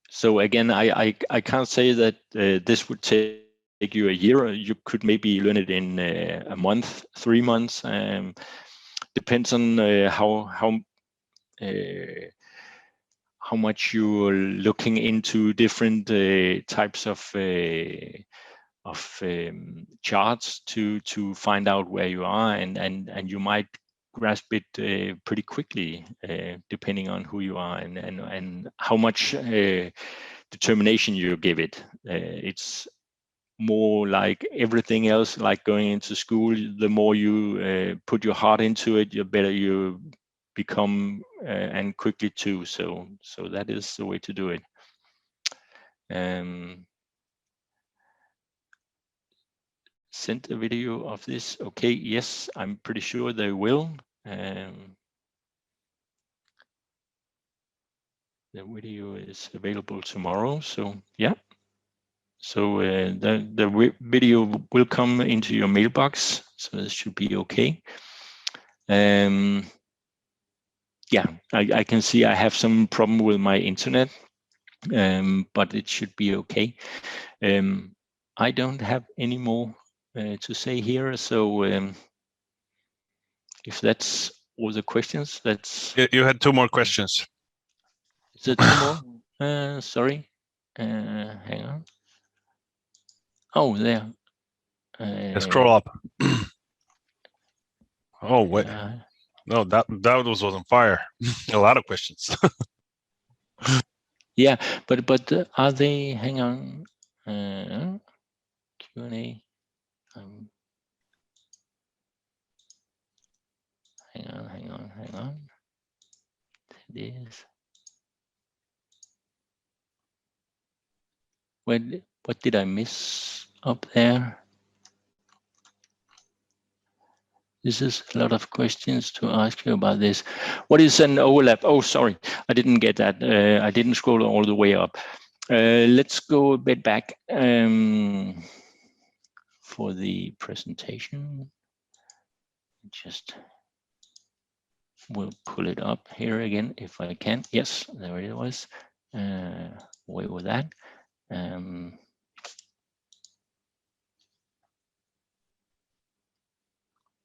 Speaker 1: So again, I can't say that this would take you a year. You could maybe learn it in a month, 3 months. Depends on how much you're looking into different types of charts to find out where you are, and you might grasp it pretty quickly, depending on who you are and how much determination you give it. It's more like everything else, like going into school. The more you put your heart into it, the better you become, and quickly too. So that is the way to do it. Send a video of this. Okay, yes, I'm pretty sure they will. The video is available tomorrow, so yeah. So the video will come into your mailbox, so this should be okay. Yeah, I can see I have some problem with my internet, but it should be okay. I don't have any more to say here, so if that's all the questions, that's...
Speaker 2: You had 2 more questions.
Speaker 1: Is there 2 more? Sorry, hang on. Oh, there.
Speaker 2: Scroll up. Oh wait,
Speaker 1: Yeah.
Speaker 2: no, that was on fire. A lot of questions.
Speaker 1: Yeah, but are they? Hang on. Q&A. Hang on. It is. What did I miss up there? This is a lot of questions to ask you about this. What is an overlap? Oh, sorry, I didn't get that. I didn't scroll all the way up. Let's go a bit back for the presentation. Just will pull it up here again if I can. Yes, there it was. Away with that.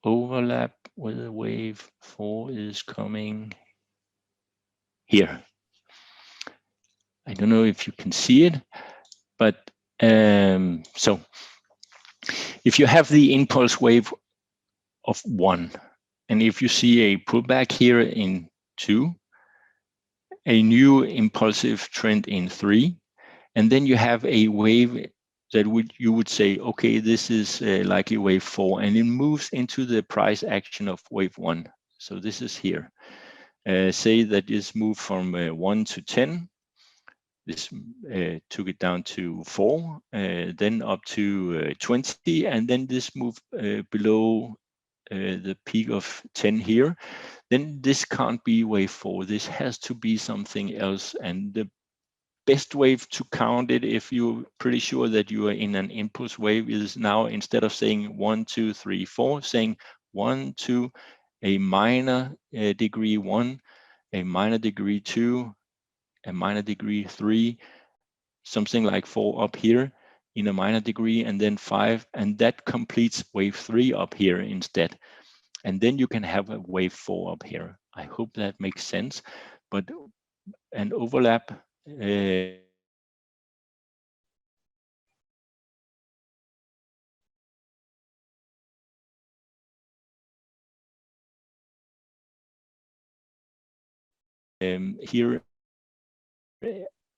Speaker 1: Overlap with the wave 4 is coming here. I don't know if you can see it, but so if you have the impulse wave of 1, and if you see a pullback here in 2, a new impulsive trend in 3, and then you have a wave that you would say, okay, this is likely wave 4, and it moves into the price action of wave 1. So this is here. Say that this moved from 1 to 10. This took it down to 4, then up to 20, and then this moved below the peak of 10 here. Then this can't be wave 4. This has to be something else. And the best way to count it, if you're pretty sure that you are in an impulse wave, is now, instead of saying 1, 2, 3, 4, saying 1, 2, a minor degree 1, a minor degree 2, a minor degree 3, something like 4 up here in a minor degree, and then 5, and that completes wave 3 up here instead. And then you can have a wave 4 up here. I hope that makes sense. But an overlap here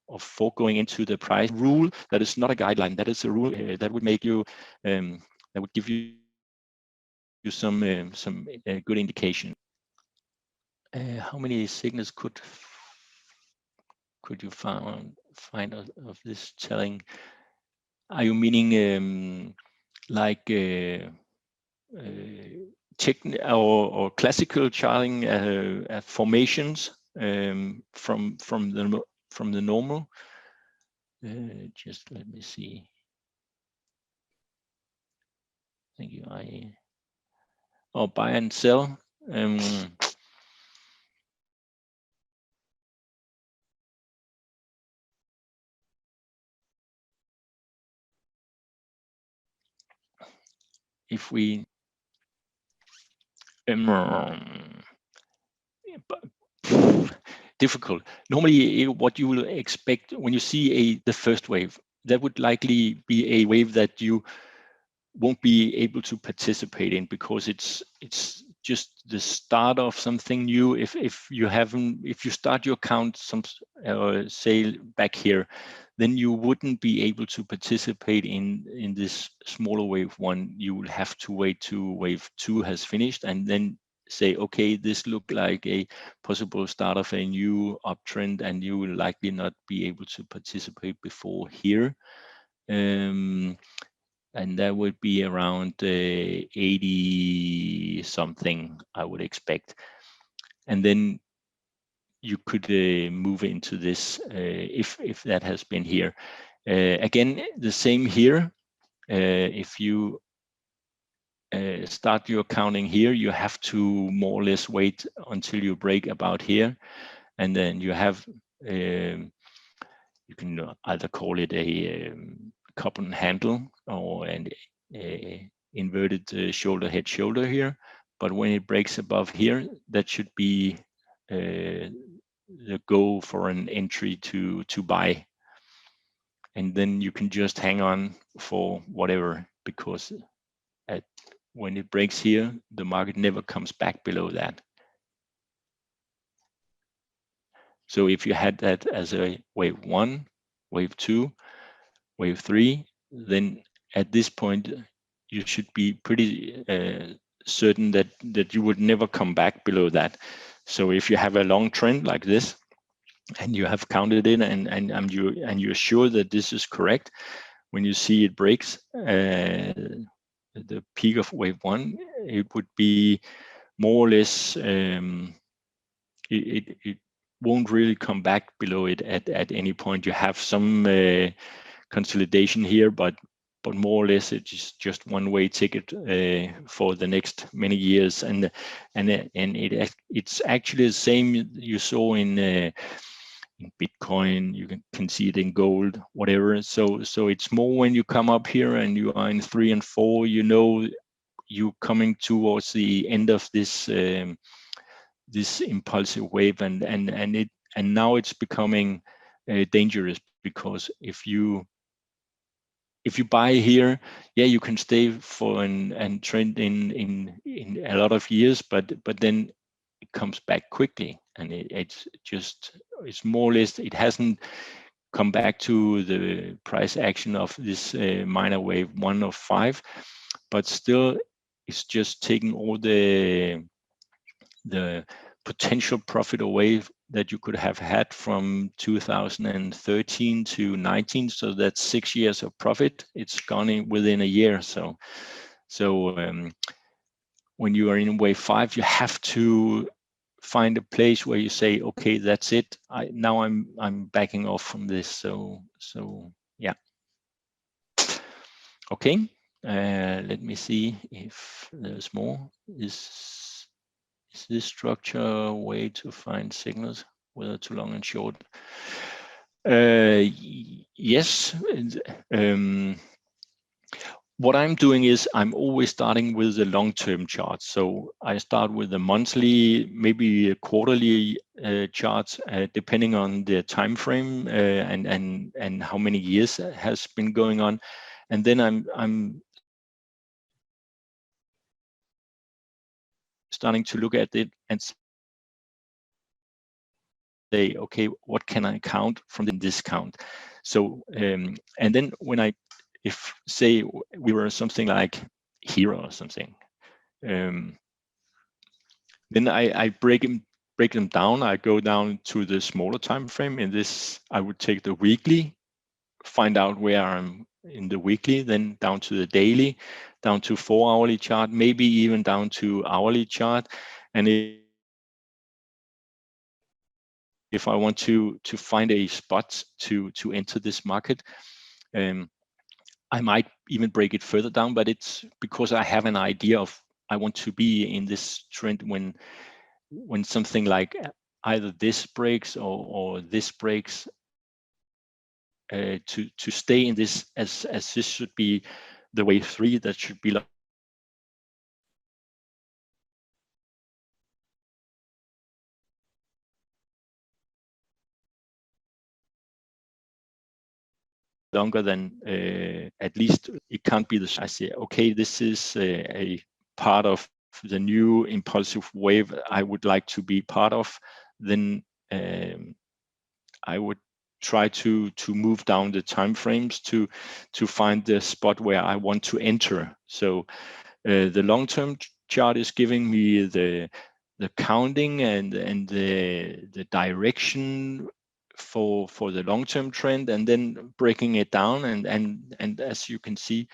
Speaker 1: of 4 going into the price rule. That is not a guideline. That is a rule that would make you that would give you some good indication. How many signals could you find of this telling? Are you meaning like or classical charting formations from the normal? Just let me see. Thank you. Or buy and sell. If we difficult. Normally, what you will expect when you see the first wave, that would likely be a wave that you won't be able to participate in, because it's just the start of something new. If you start your count say back here, then you wouldn't be able to participate in this smaller wave 1. You will have to wait till wave 2 has finished, and then say, okay, this looked like a possible start of a new uptrend, and you will likely not be able to participate before here. And that would be around 80 something, I would expect. And then you could move into this if that has been here. Again, the same here. If you start your counting here, you have to more or less wait until you break about here, and then you have you can either call it a cup and handle or an inverted shoulder head shoulder here. But when it breaks above here, that should be the go for an entry to buy, and then you can just hang on for whatever, because when it breaks here, the market never comes back below that. So if you had that as a wave 1, wave 2, wave 3, then at this point you should be pretty certain that you would never come back below that. So if you have a long trend like this, and you have counted it, and you're sure that this is correct, when you see it breaks the peak of wave 1, it would be more or less it won't really come back below it at any point. You have some consolidation here, but more or less it's just one-way ticket for the next many years, and it's actually the same you saw in Bitcoin. You can see it in gold, whatever. So it's more when you come up here and you are in 3 and 4, you know you're coming towards the end of this this impulsive wave, and now it's becoming dangerous, because if you buy here, yeah, you can stay for and trend in a lot of years, but then it comes back quickly, and it's more or less, it hasn't come back to the price action of this minor wave 1 of 5, but still it's just taking all the potential profit away that you could have had from 2013 to 19. So that's 6 years of profit. It's gone within a year. So when you are in wave 5, you have to find a place where you say, okay, that's it. Now I'm backing off from this. So yeah. Okay. Let me see if there's more. Is this structure a way to find signals, whether too long and short? Yes. What I'm doing is I'm always starting with the long-term charts. So I start with the monthly, maybe quarterly charts, depending on the time frame and how many years has been going on, and then I'm starting to look at it and say, okay, what can I count from this count? So and then when if say we were something like here or something, then I break them down. I go down to the smaller time frame. In this, I would take the weekly, find out where I'm in the weekly, then down to the daily, down to 4-hourly chart, maybe even down to hourly chart. And if I want to find a spot to enter this market, I might even break it further down, but it's because I have an idea of I want to be in this trend when something like either this breaks or this breaks, to stay in this as this should be the wave 3, that should be longer than at least it can't be the. I say, okay, this is a part of the new impulsive wave I would like to be part of. Then I would try to move down the time frames to find the spot where I want to enter. So the long-term chart is giving me the counting and the direction for the long-term trend, and then breaking it down, and as you can see,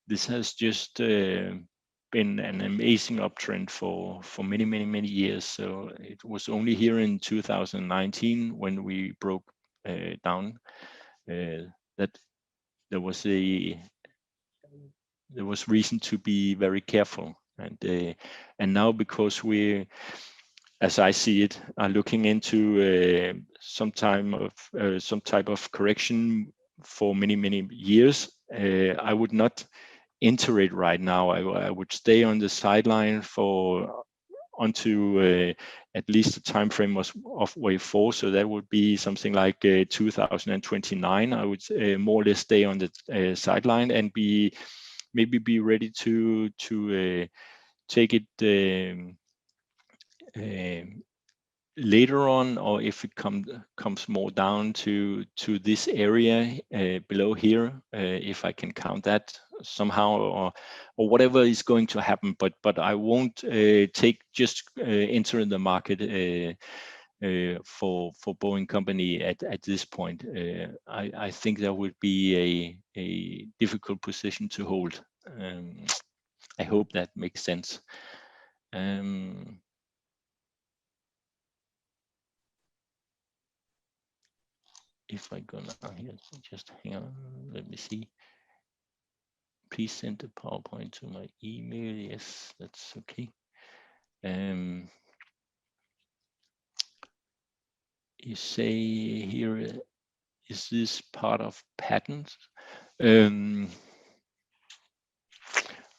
Speaker 1: this has just been an amazing uptrend for many years. So it was only here in 2019 when we broke down that there was reason to be very careful. And now, because we, as I see it, are looking into some type of correction for many years, I would not enter it right now. I would stay on the sideline for onto at least the time frame of wave 4. So that would be something like 2029. I would more or less stay on the sideline and maybe be ready to take it later on, or if it comes more down to this area below here, if I can count that somehow, or whatever is going to happen. But I won't just enter the market for Boeing Company at this point. I think that would be a difficult position to hold. I hope that makes sense. If I go now here, just hang on, let me see. Please send the PowerPoint to my email. Yes, that's okay. You say here, is this part of patterns? I'm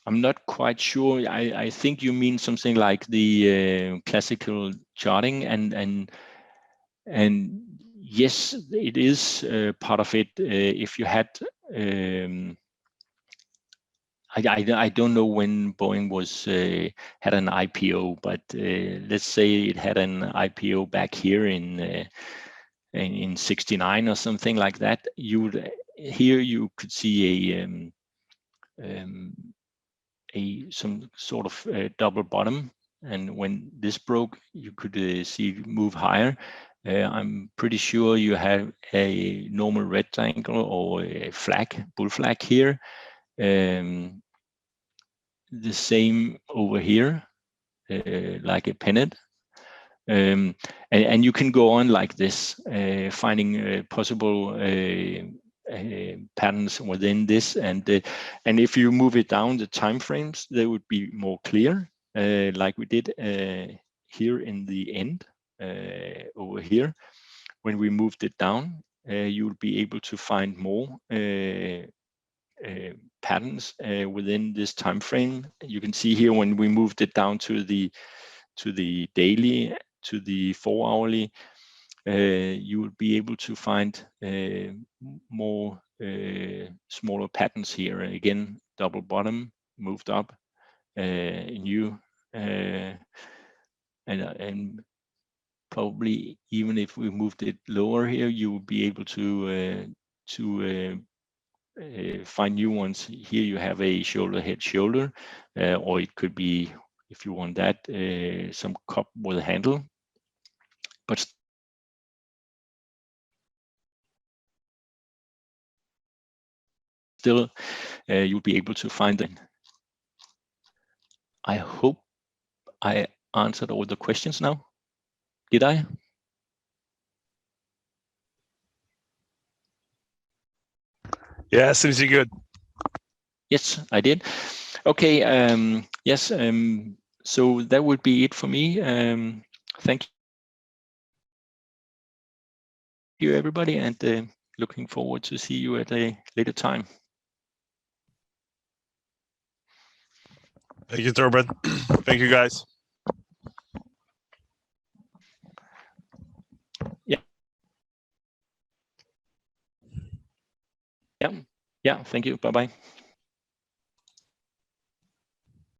Speaker 1: not quite sure. I think you mean something like the classical charting, and yes, it is part of it. If you had, I don't know when Boeing was had an IPO, but let's say it had an IPO back here in '69 or something like that. Here you could see some sort of double bottom, and when this broke, you could see it move higher. I'm pretty sure you have a normal rectangle or a bull flag here. The same over here, like a pennant. And you can go on like this, finding possible patterns within this, and if you move it down the time frames, they would be more clear, like we did here in the end over here. When we moved it down, you will be able to find more patterns within this time frame. You can see here when we moved it down to the daily, to the 4-hourly, you will be able to find more smaller patterns here. Again, double bottom, moved up, new, and probably even if we moved it lower here, you will be able to find new ones. Here you have a shoulder, head, shoulder, or it could be, if you want that, some cup with a handle. But still, you'll be able to find them. I hope I answered all the questions now. Did I?
Speaker 2: Yeah, seems to be good.
Speaker 1: Yes, I did. Okay. Yes. So that would be it for me. Thank you, everybody, and looking forward to see you at a later time.
Speaker 2: Thank you, Torben. Thank you, guys.
Speaker 1: Yeah. Thank you. Bye-bye.